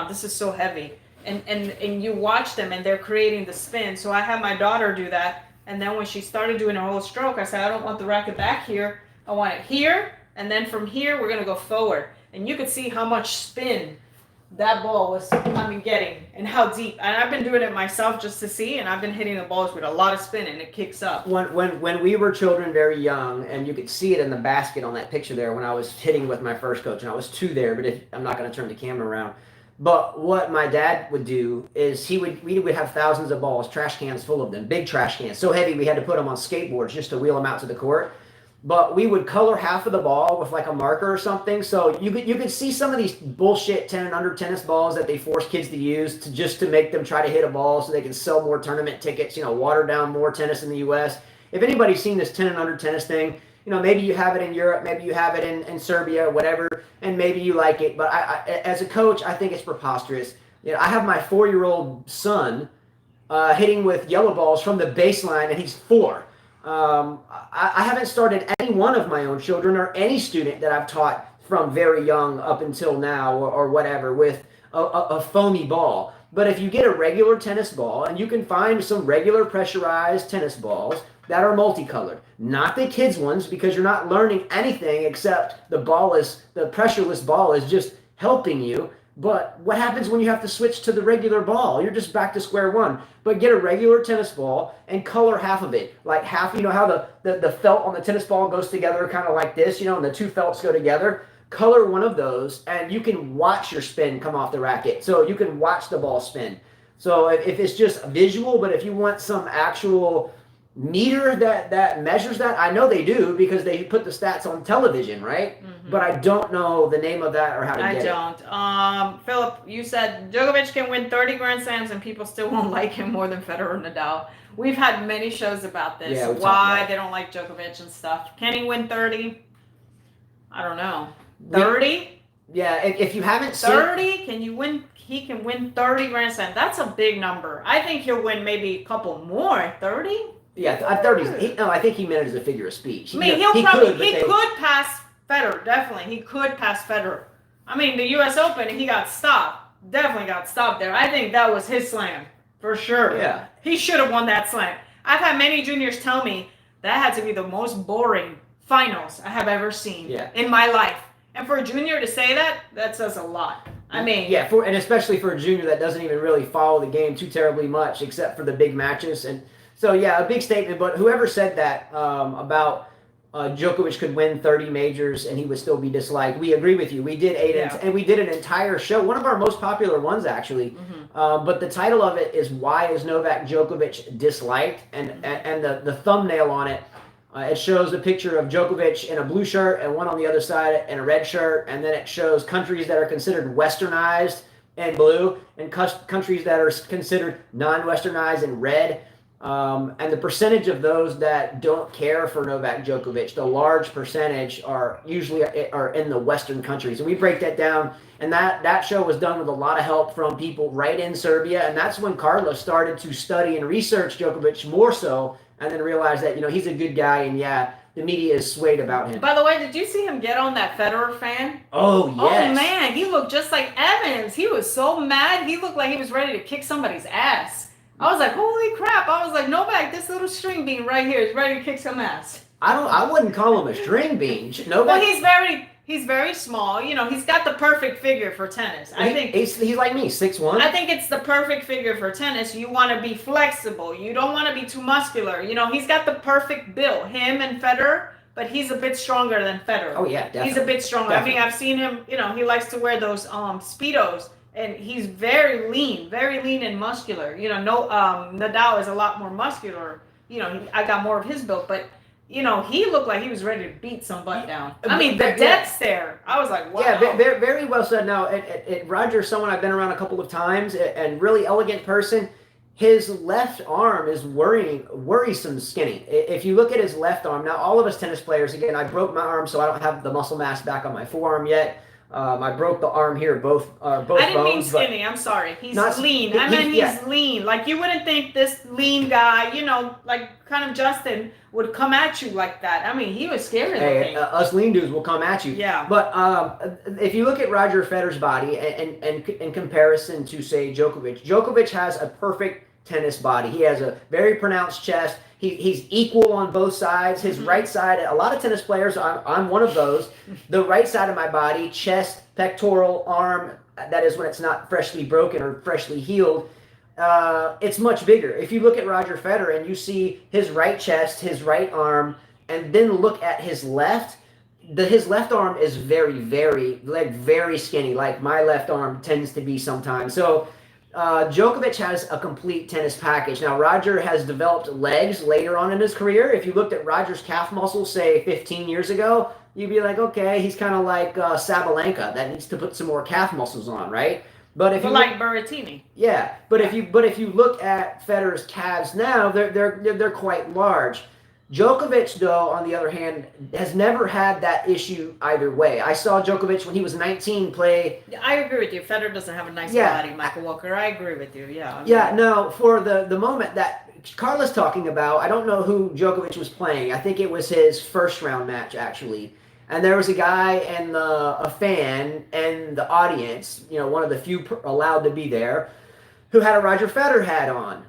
This is so heavy. And you watch them and they're creating the spin. So I had my daughter do that, and then when she started doing her whole stroke, I said, I don't want the racket back here. I want it here, and then from here we're gonna go forward. And you could see how much spin that ball was getting and how deep. And I've been doing it myself just to see, and I've been hitting the balls with a lot of spin, and it kicks up. When we were children, very young, and you could see it in the basket on that picture there when I was hitting with my first coach, and I was 2 there, but I'm not going to turn the camera around. But what my dad would do is we would have thousands of balls, trash cans full of them, big trash cans, so heavy we had to put them on skateboards just to wheel them out to the court. But we would color half of the ball with like a marker or something. So you could see some of these bullshit 10 and under tennis balls that they force kids to use to make them try to hit a ball so they can sell more tournament tickets, water down more tennis in the U.S. If anybody's seen this 10 and under tennis thing, maybe you have it in Europe, maybe you have it in Serbia, whatever, and maybe you like it. But I as a coach, I think it's preposterous. I have my 4-year-old son hitting with yellow balls from the baseline, and he's 4. I haven't started any one of my own children or any student that I've taught from very young up until now or whatever with a foamy ball. But if you get a regular tennis ball, and you can find some regular pressurized tennis balls that are multicolored, not the kids ones, because you're not learning anything except the pressureless ball is just helping you. But what happens when you have to switch to the regular ball? You're just back to square one. But get a regular tennis ball and color half of it. Like half, how the felt on the tennis ball goes together kind of like this, and the 2 felts go together. Color one of those, and you can watch your spin come off the racket. So you can watch the ball spin. So if it's just visual, but if you want some actual meter that measures that, I know they do because they put the stats on television, right? Mm-hmm. But I don't know the name of that or how to get it. I don't. Philip, you said Djokovic can win 30 Grand Slams and people still won't like him more than Federer and Nadal. We've had many shows about this. Yeah, why they don't like Djokovic and stuff. Can he win 30? I don't know. 30? Yeah, if you haven't 30, can you win? He can win 30 Grand Slams. That's a big number. I think he'll win maybe a couple more. 30? Yeah, 30. I think he meant it as a figure of speech. He could pass Federer. Definitely, he could pass Federer. The U.S. Open, he got stopped. Definitely got stopped there. I think that was his slam for sure. Yeah, he should have won that slam. I've had many juniors tell me that had to be the most boring finals I have ever seen in my life. And for a junior to say that says a lot. And especially for a junior that doesn't even really follow the game too terribly much, except for the big matches. And so, a big statement. But whoever said that about Djokovic could win 30 majors and he would still be disliked, we agree with you. We did and we did an entire show, one of our most popular ones actually. Mm-hmm. But the title of it is "Why is Novak Djokovic Disliked?" And the thumbnail on it. It shows a picture of Djokovic in a blue shirt and one on the other side in a red shirt, and then it shows countries that are considered westernized in blue and countries that are considered non-westernized in red. And the percentage of those that don't care for Novak Djokovic, the large percentage are usually in the Western countries. And we break that down, and that show was done with a lot of help from people right in Serbia, and that's when Carla started to study and research Djokovic more so, and then realized that, he's a good guy, and the media is swayed about him. By the way, did you see him get on that Federer fan? Oh, yes. Oh, man, he looked just like Evans. He was so mad. He looked like he was ready to kick somebody's ass. I was like, holy crap. I was like, Novak, this little string bean right here is ready to kick some ass. I wouldn't call him a string bean. Novak, Well, he's very small. You know, he's got the perfect figure for tennis. I think he's like me, 6'1". I think it's the perfect figure for tennis. You want to be flexible. You don't want to be too muscular. You know, he's got the perfect build. Him and Federer, but he's a bit stronger than Federer. Oh yeah, definitely. He's a bit stronger. Definitely. I mean, I've seen him. You know, he likes to wear those Speedos, and he's very lean and muscular. You know, Nadal is a lot more muscular. You know, I got more of his build, but. You know, he looked like he was ready to beat some butt down. I mean, the depth's there. I was like, wow. Yeah, very well said. Now, Roger, someone I've been around a couple of times, and really elegant person. His left arm is worrisome skinny. If you look at his left arm, now all of us tennis players, again, I broke my arm, so I don't have the muscle mass back on my forearm yet. I broke the arm here, both bones. I didn't mean skinny. I'm sorry. He's lean. I meant he's lean. Like you wouldn't think this lean guy, you know, like kind of Justin would come at you like that. I mean, he was scary looking. Us lean dudes will come at you. Yeah. But if you look at Roger Federer's body and in comparison to say Djokovic has a perfect tennis body. He has a very pronounced chest. He's equal on both sides. His right side, a lot of tennis players, I'm one of those. The right side of my body, chest, pectoral, arm, that is when it's not freshly broken or freshly healed, it's much bigger. If you look at Roger Federer and you see his right chest, his right arm, and then look at his left, his left arm is very skinny, like my left arm tends to be sometimes. So Djokovic has a complete tennis package. Now, Roger has developed legs later on in his career. If you looked at Roger's calf muscles, say 15 years ago, you'd be like, okay, he's kind of like Sabalenka that needs to put some more calf muscles on, right? But if you like Berrettini. Yeah, but if you look at Federer's calves now, they're quite large. Djokovic, though, on the other hand, has never had that issue either way. I saw Djokovic when he was 19 play. I agree with you. Federer doesn't have a nice body, Michael Walker. I agree with you. Yeah. I mean, yeah. No, for the moment that Carla's talking about, I don't know who Djokovic was playing. I think it was his first round match actually, and there was a guy and a fan and the audience, you know, one of the few allowed to be there, who had a Roger Federer hat on.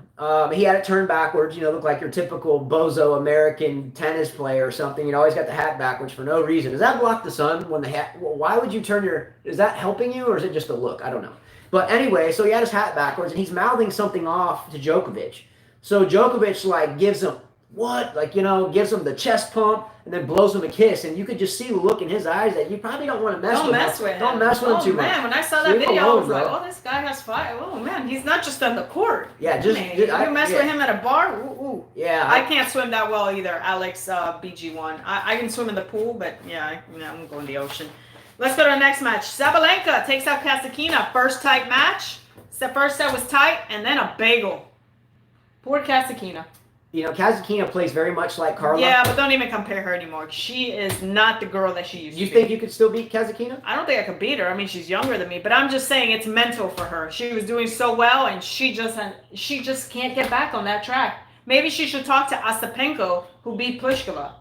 He had it turned backwards, you know, looked like your typical bozo American tennis player or something. You know, always got the hat backwards for no reason. Does that block the sun when the hat? Well, why would you turn your? Is that helping you or is it just a look? I don't know. But anyway, so he had his hat backwards and he's mouthing something off to Djokovic. So Djokovic like gives him gives him the chest pump and then blows him a kiss, and you could just see the look in his eyes that you probably don't want to mess with him. Don't mess with him too much. Oh man, when I saw that video, I was like, oh, this guy has fire. Oh man, he's not just on the court. Yeah, you mess with him at a bar. Ooh. Yeah, I can't swim that well either, Alex. BG1. I can swim in the pool, but I'm going to the ocean. Let's go to the next match. Sabalenka takes out Kasatkina. First tight match. The first set was tight, and then a bagel. Poor Kasatkina. You know, Kasatkina plays very much like Carla. Yeah, but don't even compare her anymore. She is not the girl that she used to be. You think you could still beat Kasatkina? I don't think I could beat her. I mean, she's younger than me, but I'm just saying it's mental for her. She was doing so well, and she just can't get back on that track. Maybe she should talk to Ostapenko, who beat Pliskova.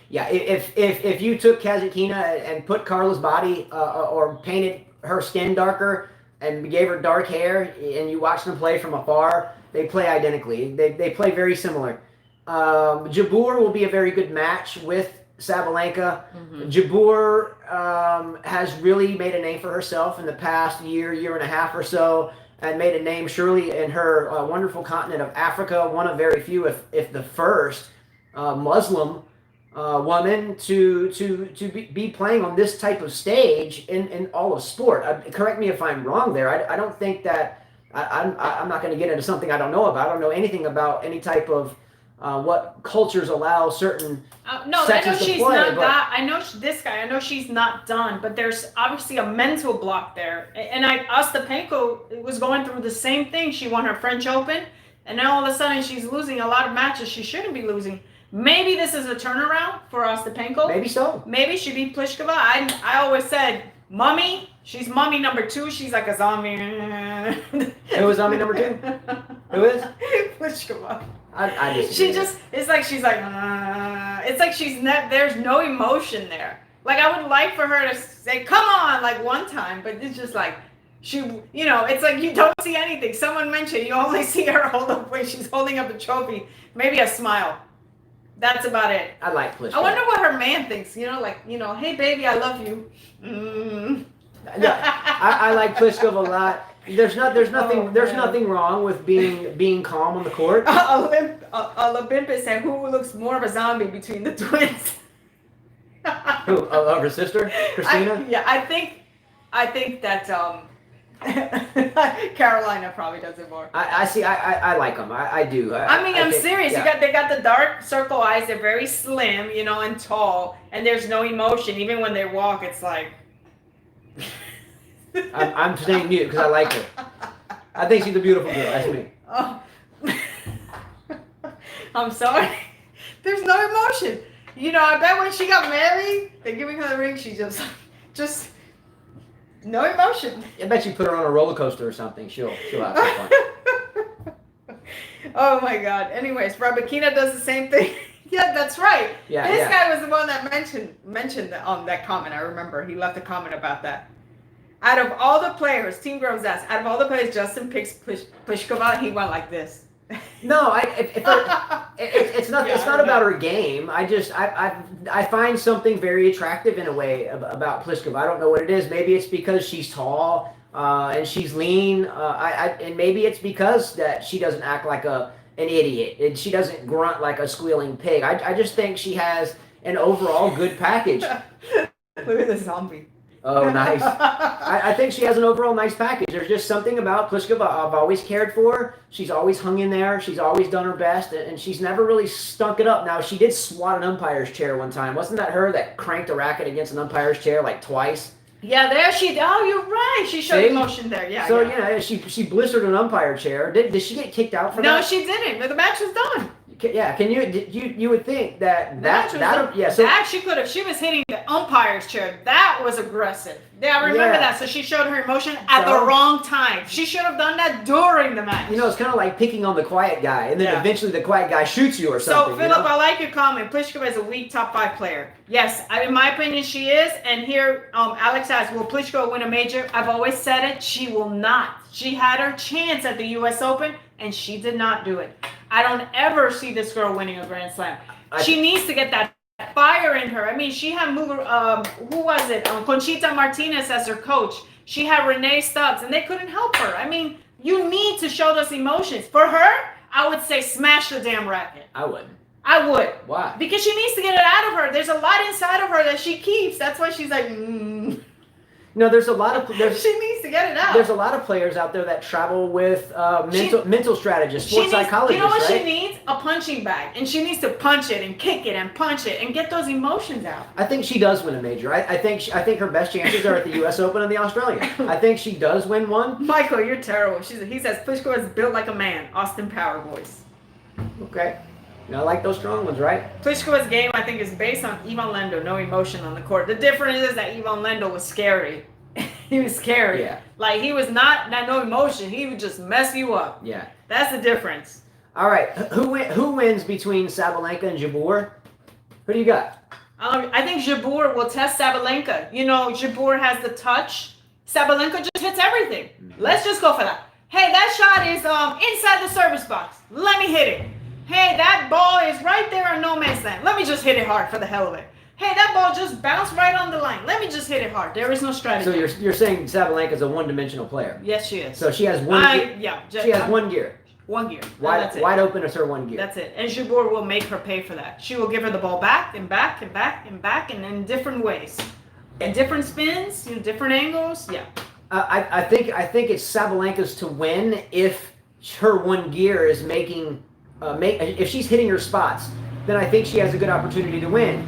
Yeah, if you took Kasatkina and put Carla's body or painted her skin darker and gave her dark hair, and you watched them play from afar, they play identically. They play very similar. Jabeur will be a very good match with Sabalenka. Mm-hmm. Jabeur has really made a name for herself in the past year and a half or so, and made a name surely in her wonderful continent of Africa, one of very few, if the first, Muslim woman to be playing on this type of stage in all of sport. Correct me if I'm wrong there. I don't think that I'm not going to get into something I don't know about. I don't know anything about any type of what cultures allow certain sexes to play. I know she's not done, but there's obviously a mental block there. And Ostapenko was going through the same thing. She won her French Open, and now all of a sudden she's losing a lot of matches she shouldn't be losing. Maybe this is a turnaround for Ostapenko. Maybe so. Maybe she beat Pliskova. I always said, Mummy. She's Mummy number 2. She's like a zombie. Who was zombie number 2? Who is? Pliskova. It's like there's no emotion there. Like I would like for her to say, come on, like one time, but it's just like, it's like you don't see anything. Someone mentioned you only see her hold up when she's holding up a trophy, maybe a smile. That's about it. I like Pliskova. I wonder what her man thinks. Hey baby, I love you. Yeah, I like Pliskova a lot. There's nothing wrong with being calm on the court. Olympic said, who looks more of a zombie between the twins? Who? Her sister, Christina? I think that Carolina probably does it more. I like them. I do. I'm serious. Yeah. They got the dark circle eyes. They're very slim, and tall, and there's no emotion. Even when they walk, it's like. I'm staying mute because I like her. I think she's a beautiful girl. That's me. Oh. I'm sorry. There's no emotion. I bet when she got married, they're giving her the ring. She just no emotion. I bet you put her on a roller coaster or something. She'll have some fun. Oh my God. Anyways, Rabakina does the same thing. Yeah, that's right. Yeah, this guy was the one that mentioned that comment. I remember he left a comment about that. Out of all the players, Team Groves asked, out of all the players, Justin picks Pliskova. He went like this. No, it's not about her game. I find something very attractive in a way about Pliskova. I don't know what it is. Maybe it's because she's tall and she's lean. And maybe it's because that she doesn't act like an idiot and she doesn't grunt like a squealing pig. I just think she has an overall good package. Look at the zombie. Oh, nice. I think she has an overall nice package. There's just something about Pliskova I've always cared for. She's always hung in there. She's always done her best, and she's never really stunk it up. Now, she did swat an umpire's chair one time. Wasn't that her that cranked a racket against an umpire's chair like twice? Yeah, there she. Oh, you're right. She showed emotion there. Yeah. So she blistered an umpire chair. Did she get kicked out for that? No, she didn't. The match was done. Yeah, you would think that she could have. She was hitting the umpire's chair. That was aggressive. Yeah, I remember that. So she showed her emotion at the wrong time. She should have done that during the match. It's kind of like picking on the quiet guy, and then eventually the quiet guy shoots you or something. So Philip, I like your comment. Pliskova is a weak top 5 player. Yes, in my opinion, she is. And here, Alex asks, will Pliskova win a major? I've always said it. She will not. She had her chance at the U.S. Open, and she did not do it. I don't ever see this girl winning a Grand Slam. She needs to get that fire in her. I mean, she had who was it? Conchita Martinez as her coach. She had Renee Stubbs, and they couldn't help her. I mean, you need to show those emotions. For her, I would say smash the damn racket. I would. Why? Because she needs to get it out of her. There's a lot inside of her that she keeps. That's why she's like, No, there's a lot of she needs to get it out. There's a lot of players out there that travel with mental strategists, sports psychologists. You know what right? she needs? A punching bag, and she needs to punch it and kick it and punch it and get those emotions out. I think she does win a major. I think her best chances are at the U.S. Open and the Australian. I think she does win one. Michael, you're terrible. He says Pliskova is built like a man. Austin Power Boys. Okay. I like those strong ones, right? Pliskova's game, I think, is based on Ivan Lendl, no emotion on the court. The difference is that Ivan Lendl was scary. He was scary. Yeah. Like, he was not no emotion. He would just mess you up. Yeah. That's the difference. All right. Who wins between Sabalenka and Jabeur? Who do you got? I think Jabeur will test Sabalenka. Jabeur has the touch. Sabalenka just hits everything. Mm-hmm. Let's just go for that. Hey, that shot is inside the service box. Let me hit it. Hey, that ball is right there on no man's land. Let me just hit it hard for the hell of it. Hey, that ball just bounced right on the line. Let me just hit it hard. There is no strategy. So you're saying Sabalenka is a one-dimensional player? Yes, she is. So she has one. She has one gear. One gear. Wide open is her one gear. That's it. And Jabeur will make her pay for that. She will give her the ball back and back and back and back and in different ways, in different spins, different angles. Yeah. I think it's Sabalenka's to win if her one gear is if she's hitting her spots, then I think she has a good opportunity to win.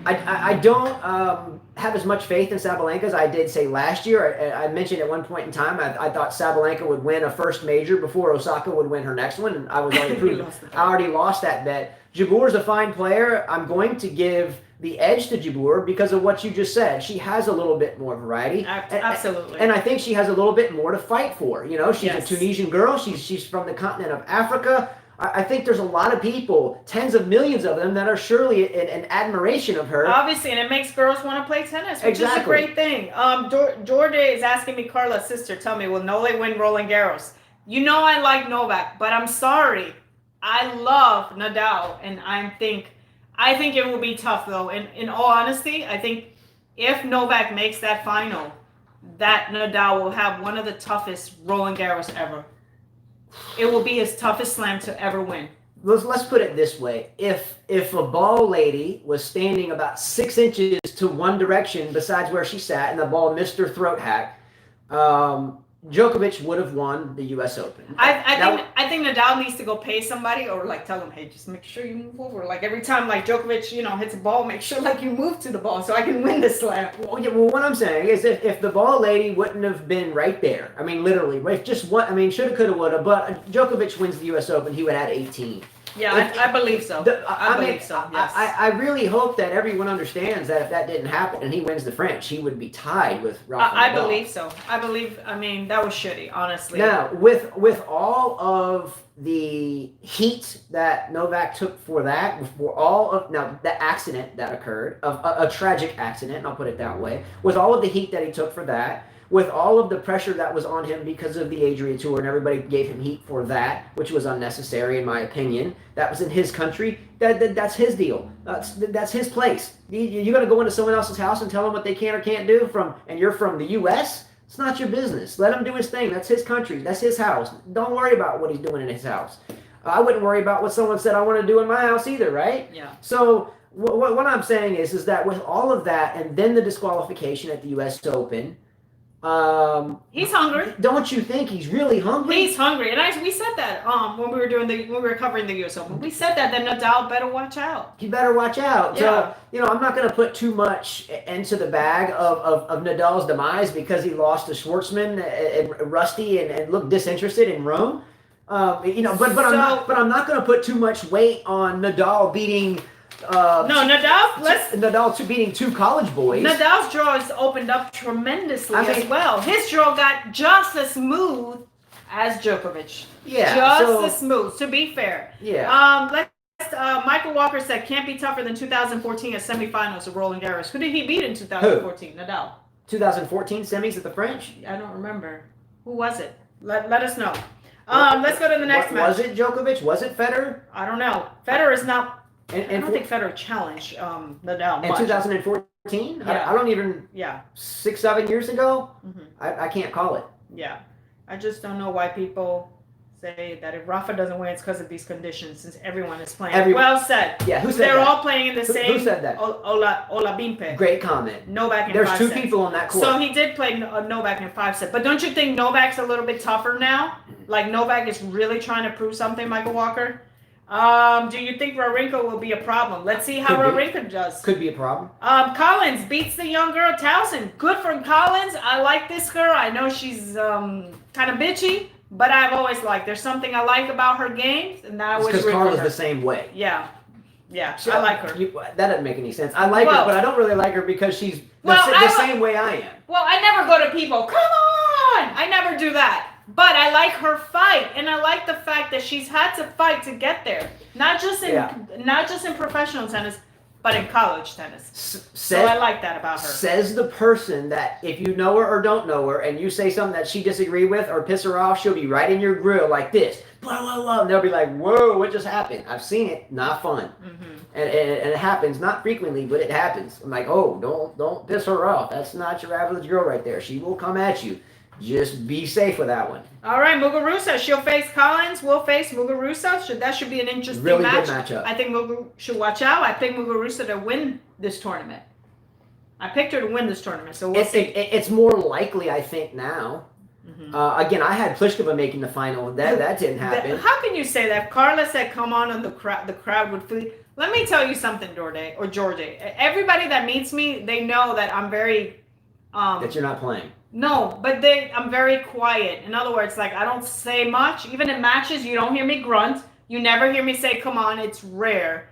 I don't have as much faith in Sabalenka as I did, say, last year. I mentioned at one point in time I thought Sabalenka would win a first major before Osaka would win her next one, and I was already proved I already lost that bet. Jabeur's a fine player. I'm going to give the edge to Jabeur because of what you just said. She has a little bit more variety. Absolutely. And I think she has a little bit more to fight for. She's a Tunisian girl. She's from the continent of Africa. I think there's a lot of people, tens of millions of them, that are surely in admiration of her. Obviously, and it makes girls want to play tennis, which Exactly. is a great thing. Georgia is asking me, Carla's sister, tell me, will Nola win Roland Garros? You know I like Novak, but I'm sorry. I love Nadal, and I think it will be tough, though. And in all honesty, I think if Novak makes that final, that Nadal will have one of the toughest Roland Garros ever. It will be his toughest slam to ever win. Let's put it this way. If a ball lady was standing about 6 inches to one direction besides where she sat and the ball missed her throat hack, Djokovic would have won the U.S. Open. I think Nadal needs to go pay somebody or like tell him, hey, just make sure you move over. Like every time like Djokovic, hits a ball, make sure like you move to the ball so I can win this slam. Well, what I'm saying is if the ball lady wouldn't have been right there, I mean literally, if just one, I mean shoulda, coulda, woulda, but Djokovic wins the U.S. Open, he would have had 18. Yeah, I believe so. I believe so. Yes. I really hope that everyone understands that if that didn't happen and he wins the French, he would be tied with Rafael Nadal. I believe so. I mean, that was shitty, honestly. Now, with all of the heat that Novak took for that, the accident that occurred, of a tragic accident, and I'll put it that way, with all of the heat that he took for that, with all of the pressure that was on him because of the Adria Tour, and everybody gave him heat for that, which was unnecessary in my opinion. That was in his country. That's his deal. That's his place. You're going to go into someone else's house and tell them what they can or can't do and you're from the U.S.? It's not your business. Let him do his thing. That's his country. That's his house. Don't worry about what he's doing in his house. I wouldn't worry about what someone said I want to do in my house either, right? Yeah. So what I'm saying is that with all of that and then the disqualification at the U.S. Open, he's hungry. Don't you think he's really hungry? He's hungry, and we said that when we were covering the U.S. Open. We said that Nadal better watch out. He better watch out. Yeah. So I'm not going to put too much into the bag of Nadal's demise because he lost to Schwartzman and Rusty and looked disinterested in Rome. But I'm not going to put too much weight on Nadal beating. Nadal beating two college boys. Nadal's draw has opened up tremendously as well. His draw got just as smooth as Djokovic. Yeah, just as smooth. To be fair. Yeah. Michael Walker said can't be tougher than 2014 at semifinals of Roland Garros. Who did he beat in 2014? Who? Nadal. 2014 semis at the French. I don't remember. Who was it? Let us know. Let's go to the next match. Was it Djokovic? Was it Federer? I don't know. Federer is not. I don't think Federer challenged Nadal in much. 2014? Yeah. I don't even. Yeah. 6-7 years ago? Mm-hmm. I can't call it. Yeah. I just don't know why people say that if Rafa doesn't win, it's because of these conditions, since everyone is playing. Well said. Yeah, who said They're that? all playing in the same. Who said that? Ola Bimpe. Great comment. Novak in There's 5 two sets. people on that court. So he did play Novak in 5 sets. But don't you think Novak's a little bit tougher now? Like Novak is really trying to prove something, Michael Walker? Do you think Wawrinka will be a problem? Let's see how Wawrinka does. Could be a problem. Collins beats the young girl Towson. Good for Collins. I like this girl. I know she's kind of bitchy, but I've always liked. There's something I like about her games, and I always. Because Carla's the same way. Yeah, I like her. That doesn't make any sense. I like her, but I don't really like her because she's the same way I am. Well, I never go to people. Come on! I never do that. But I like her fight, and I like the fact that she's had to fight to get there. Not just in professional tennis, but in college tennis. So I like that about her. Says the person that if you know her or don't know her, and you say something that she disagree with or piss her off, she'll be right in your grill like this. Blah, blah, blah. And they'll be like, whoa, what just happened? I've seen it. Not fun. Mm-hmm. And it happens, not frequently, but it happens. I'm like, oh, don't piss her off. That's not your average girl right there. She will come at you. Just be safe with that one. All right, Muguruza. She'll face Collins. We'll face Muguruza. That should be an interesting really match. Good matchup. I think Muguruza should watch out. I picked Muguruza to win this tournament. I picked her to win this tournament, so we'll see. It's more likely, I think, now. Mm-hmm. Again, I had Pliskova making the final. That didn't happen. How can you say that? Carla said, come on, and the crowd would flee. Let me tell you something, George. Everybody that meets me, they know that I'm very... that you're not playing. No, but I'm very quiet. In other words, like I don't say much. Even in matches, you don't hear me grunt. You never hear me say, come on, it's rare.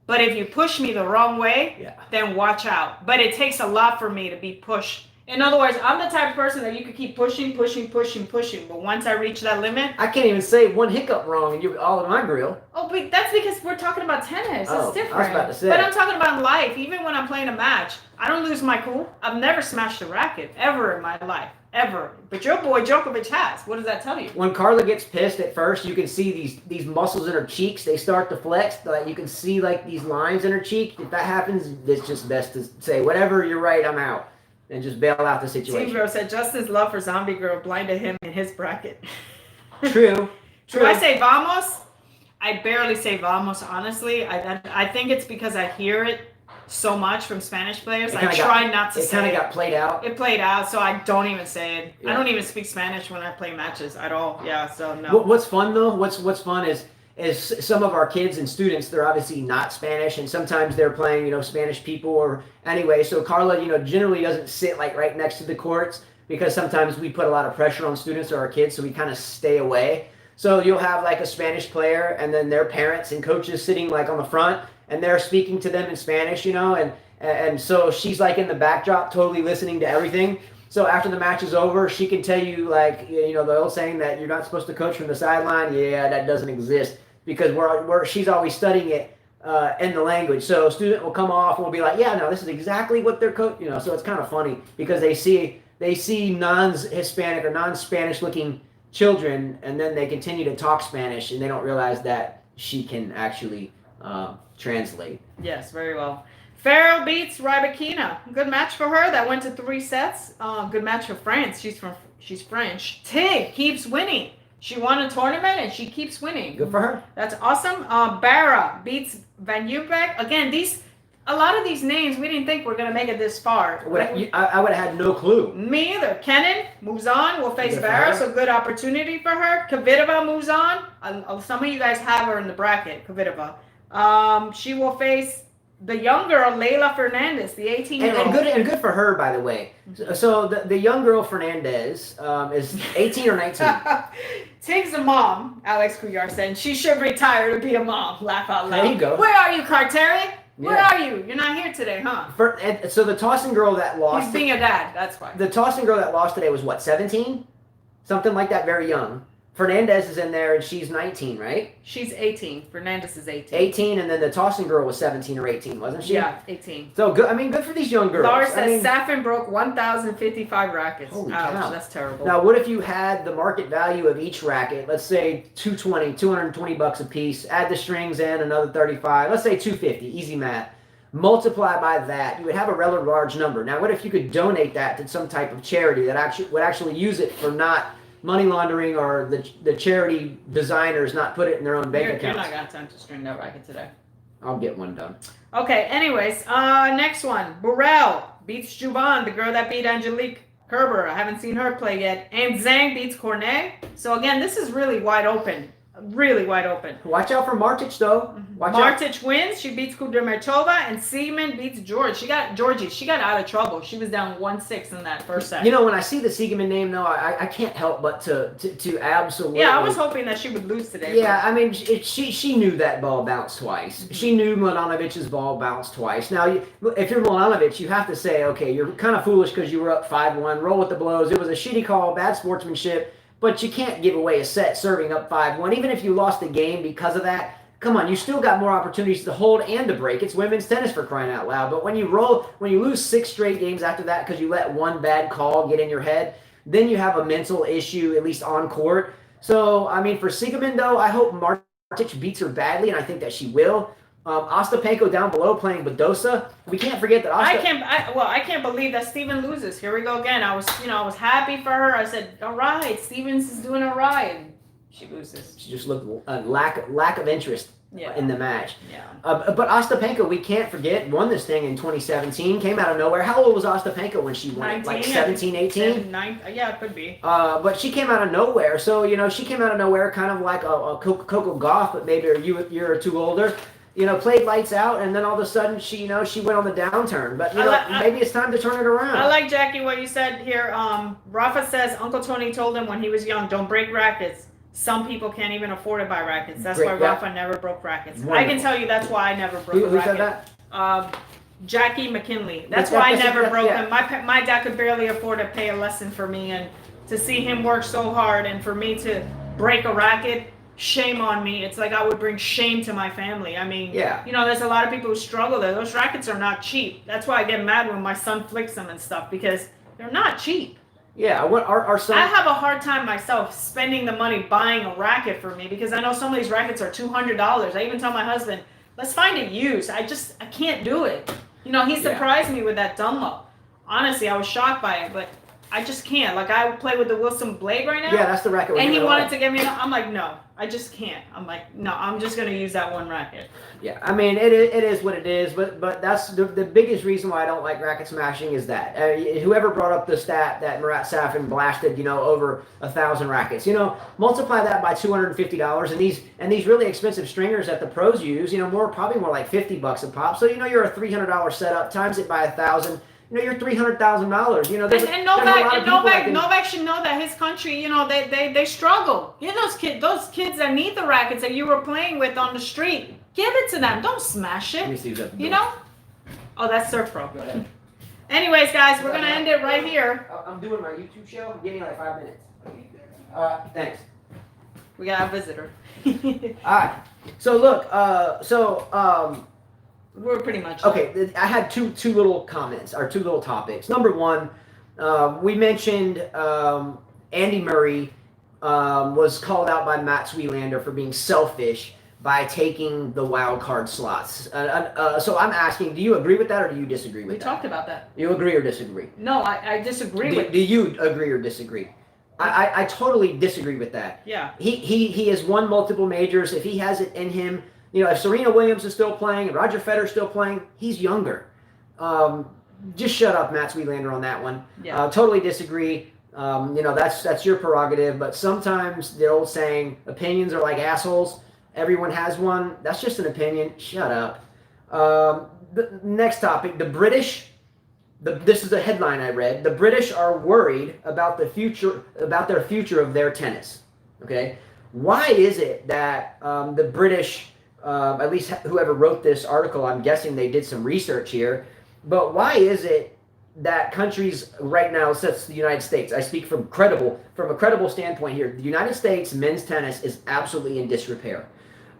But if you push me the wrong way, then watch out. But it takes a lot for me to be pushed In other words, I'm the type of person that you could keep pushing, but once I reach that limit, I can't even say one hiccup wrong and you're all in my grill. oh, but that's because we're talking about tennis. Oh, It's different. I was about to say. But I'm talking about life. Even when I'm playing a match, I don't lose my cool. I've never smashed a racket ever in my life, ever. But your boy Djokovic has. What does that tell you? When Carla gets pissed at first, you can see these muscles in her cheeks. They start to flex. Like you can see like these lines in her cheek. If that happens, it's just best to say, whatever, you're right, I'm out. And just bail out the situation. Team Girl said Justin's love for Zombie Girl blinded him in his bracket. True. Do I say vamos? I barely say vamos, honestly. I think it's because I hear it so much from Spanish players. I try not to say it. It kind of got played out. It played out, so I don't even say it. Yeah. I don't even speak Spanish when I play matches at all. Yeah, so no. What's fun though? What's fun is some of our kids and students, they're obviously not Spanish, and sometimes they're playing, Spanish people or anyway. So Carla, generally doesn't sit like right next to the courts because sometimes we put a lot of pressure on students or our kids, so we kind of stay away. So you'll have like a Spanish player and then their parents and coaches sitting like on the front, and they're speaking to them in Spanish, and so she's like in the backdrop, totally listening to everything. So after the match is over, she can tell you like, the old saying that you're not supposed to coach from the sideline. Yeah, that doesn't exist. Because she's always studying it in the language. So a student will come off and will be like, yeah, no, this is exactly what they're so it's kind of funny because they see non-Hispanic or non-Spanish looking children, and then they continue to talk Spanish, and they don't realize that she can actually translate. Yes, very well. Farrell beats Rybakina. Good match for her. That went to 3 sets. Good match for France. She's French. Tig keeps winning. She won a tournament and she keeps winning. Good for her. That's awesome. Barra beats Van Ubeck. Again, a lot of these names we didn't think were going to make it this far. I would have had no clue. Me either. Kenin moves on. Will face Barra, so good opportunity for her. Kvitova moves on. Some of you guys have her in the bracket, Kvitova. She will face the young girl, Leila Fernandez, the 18-year-old. And good for her, by the way. So the young girl, Fernandez, is 18 or 19. Tig's a mom, Alex Couillard said. She should retire to be a mom. Laugh out loud. There you go. Where are you, Carteri? Where are you? You're not here today, huh? So the tossing girl that lost... He's being a dad, that's why. The tossing girl that lost today was what, 17? Something like that, very young. Fernandez is in there, and she's 19, right? She's 18. Fernandez is 18. 18, and then the tossing girl was 17 or 18, wasn't she? Yeah, 18. So good. good for these young girls. Lars says Safin broke 1,055 rackets. Holy Ouch, cow. that's terrible. Now, what if you had the market value of each racket? Let's say $220 a piece. Add the strings in, another 35. Let's say $250. Easy math. Multiply by that, you would have a rather large number. Now, what if you could donate that to some type of charity that would actually use it for not money laundering, or the charity designers not put it in their own bank accounts? You're not going to have time to string that racket today. I'll get one done. Okay, anyways, next one. Burrell beats Juvan, the girl that beat Angelique Kerber. I haven't seen her play yet. And Zhang beats Cornet. So again, this is really wide open. Really wide open. Watch out for Martic, though. Martic wins. She beats Kudermetova, and Siegemund beats Georgie. She got out of trouble. She was down 1-6 in that first set. When I see the Siegemund name, though, I can't help but to absolutely. Yeah, I was hoping that she would lose today. Yeah, she knew that ball bounced twice. Mm-hmm. She knew Mladenovic's ball bounced twice. Now, if you're Mladenovic, you have to say, okay, you're kind of foolish because you were up 5-1. Roll with the blows. It was a shitty call, bad sportsmanship. But you can't give away a set serving up 5-1. Even if you lost the game because of that, come on, you still got more opportunities to hold and to break. It's women's tennis, for crying out loud. But when you lose 6 straight games after that because you let one bad call get in your head, then you have a mental issue, at least on court. So, for Siegemund, though, I hope Martic beats her badly, and I think that she will. Ostapenko down below playing Badosa. We can't forget that. I can't believe that Steven loses. Here we go again. I was happy for her. I said, all right, Stevens is doing all right. And she loses. She just looked lack of interest in the match. Yeah. But Ostapenko, we can't forget, won this thing in 2017. Came out of nowhere. How old was Ostapenko when she won? 19, like 17, 18? Yeah, it could be. But she came out of nowhere. So she came out of nowhere, kind of like a Coco Gauff, but maybe a year or two older. Played lights out, and then all of a sudden she went on the downturn. But maybe it's time to turn it around. I like, Jackie, what you said here. Rafa says Uncle Tony told him when he was young, don't break rackets. Some people can't even afford to buy rackets. That's why Rafa never broke rackets. Wonderful. I can tell you that's why I never broke a racket. Who said that? Jackie McKinley. That's why I never broke him. My dad could barely afford to pay a lesson for me, and to see him work so hard, and for me to break a racket, shame on me. It's like I would bring shame to my family. I mean, you know, there's a lot of people who struggle there. Those rackets are not cheap. That's why I get mad when my son flicks them and stuff, because they're not cheap. Yeah, what our son. I have a hard time myself spending the money buying a racket for me, because I know some of these rackets are $200. I even tell my husband, let's find it used. I can't do it. You know, he surprised me with that Dunlop. Honestly, I was shocked by it, but I just can't. Like, I play with the Wilson Blade right now. Yeah, that's the racket. And he wanted to get me. I'm like, no, I just can't. I'm like, no, I'm just gonna use that one racket. Yeah, I mean, it is what it is, but that's the biggest reason why I don't like racket smashing is that whoever brought up the stat that Murat Safin blasted, you know, over 1,000 rackets, you know, multiply that by $250, and these really expensive stringers that the pros use, you know, probably more like $50 a pop. So you know, you're a $300 setup, times it by 1,000. You know, you're $300,000. You know, and Novak should know that his country, you know, they struggle. You know, those kids that need the rackets that you were playing with on the street, give it to them. Don't smash it. You know? Oh, that's Surf Pro. Go ahead. Anyways, guys, we're gonna end it right here. I'm doing my YouTube show. Give me like 5 minutes. Thanks. We got a visitor. All right. So look. We're pretty much okay. I had two little comments, or two little topics. Number one, we mentioned Andy Murray was called out by Matt Swielander for being selfish by taking the wild card slots. So I'm asking, do you agree with that, or do you disagree with that? We talked about that. You agree or disagree? No, I disagree with. Do you agree or disagree? I totally disagree with that. Yeah. He has won multiple majors. If he has it in him. You know, if Serena Williams is still playing and Roger Federer's still playing, he's younger. Just shut up, Matt Swielander, on that one. Yeah. Totally disagree. You know, that's your prerogative. But sometimes the old saying, opinions are like assholes. Everyone has one. That's just an opinion. Shut up. The next topic, the British. This is a headline I read. The British are worried about their future of their tennis. Okay, why is it that the British at least whoever wrote this article, I'm guessing they did some research here. But why is it that countries right now, such as the United States, I speak from a credible standpoint here, the United States men's tennis is absolutely in disrepair.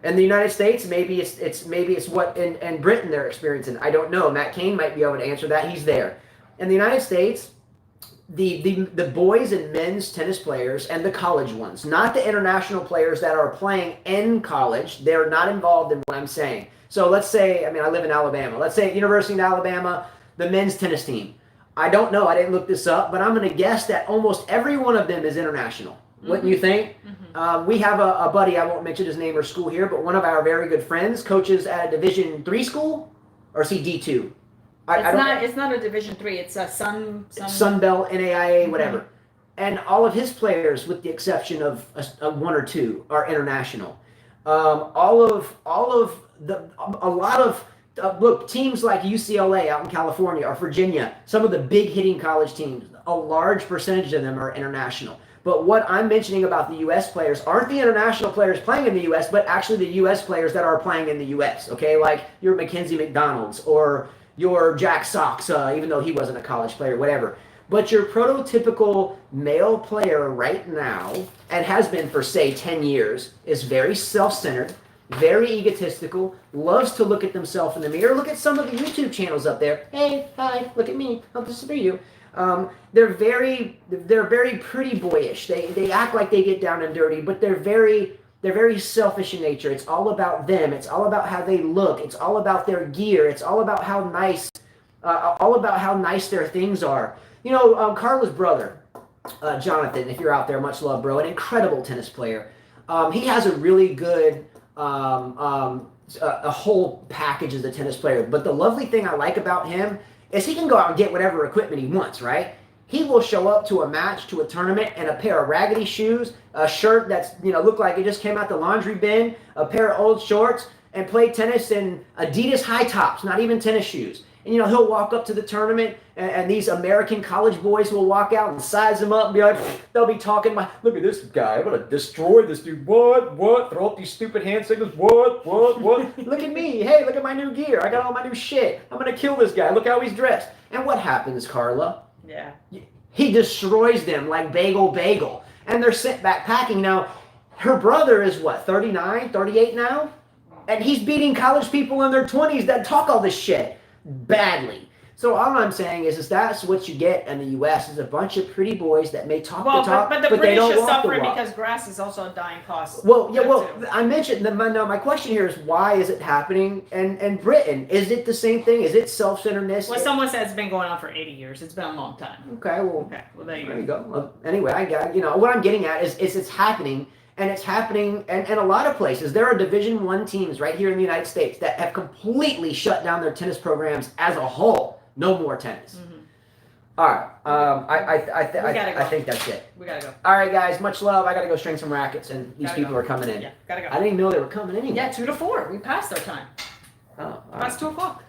In the United States, maybe it's what in Britain they're experiencing. I don't know. Matt Cain might be able to answer that. He's there. In the United States, the boys and men's tennis players and the college ones, not the international players that are playing in college, they're not involved in what I'm saying. So let's say, I mean, I live in Alabama. Let's say at University of Alabama, the men's tennis team. I don't know. I didn't look this up, but I'm going to guess that almost every one of them is international. Mm-hmm. Wouldn't you think? Mm-hmm. We have a buddy, I won't mention his name or school here, but one of our very good friends coaches at a Division III school, or is he D2? It's not a Division III. It's a Sunbelt, NAIA, whatever. Mm-hmm. And all of his players, with the exception of one or two, are international. Look, teams like UCLA out in California or Virginia, some of the big hitting college teams, a large percentage of them are international. But what I'm mentioning about the U.S. players aren't the international players playing in the U.S., but actually the U.S. players that are playing in the U.S., okay? Like your Mackenzie McDonald's or your Jack Sox, even though he wasn't a college player, whatever. But your prototypical male player right now, and has been for, say, 10 years, is very self-centered, very egotistical, loves to look at themselves in the mirror. Look at some of the YouTube channels up there. Hey, hi, look at me. Oh, this is for you. They're very pretty boyish. They act like they get down and dirty, but they're very selfish in nature. It's all about them. It's all about how they look. It's all about their gear. It's all about how nice their things are. You know, Carla's brother, Jonathan, if you're out there, much love, bro, an incredible tennis player. He has a really good a whole package as a tennis player. But the lovely thing I like about him is he can go out and get whatever equipment he wants, right? He will show up to a match, to a tournament, and a pair of raggedy shoes, a shirt that's, look like it just came out the laundry bin, a pair of old shorts, and play tennis in Adidas high tops, not even tennis shoes. And, he'll walk up to the tournament, and these American college boys will walk out and size him up and be like, they'll be talking, look at this guy. I'm going to destroy this dude. What? Throw up these stupid hand signals. What? Look at me. Hey, look at my new gear. I got all my new shit. I'm going to kill this guy. Look how he's dressed. And what happens, Carla? Yeah. He destroys them like bagel. And they're sent back packing. Now, her brother is what, 39, 38 now? And he's beating college people in their 20s that talk all this shit badly. So all I'm saying is that's what you get in the U.S. is a bunch of pretty boys that may talk the talk, but the they British don't are walk the suffering walk. because grass is also a dying cause. I mentioned my question here is why is it happening in Britain? Is it the same thing? Is it self-centeredness? Well, someone said it's been going on for 80 years. It's been a long time. Okay, well, there you go. Well, anyway, I got what I'm getting at is it's happening. And it's happening in a lot of places. There are Division I teams right here in the United States that have completely shut down their tennis programs as a whole. No more tennis. Mm-hmm. All right. I think that's it. We gotta go. All right, guys. Much love. I gotta go string some rackets, and these people are coming in. Yeah, gotta go. I didn't even know they were coming anyway. Yeah, 2 to 4. We passed our time. Oh, Past 2 o'clock.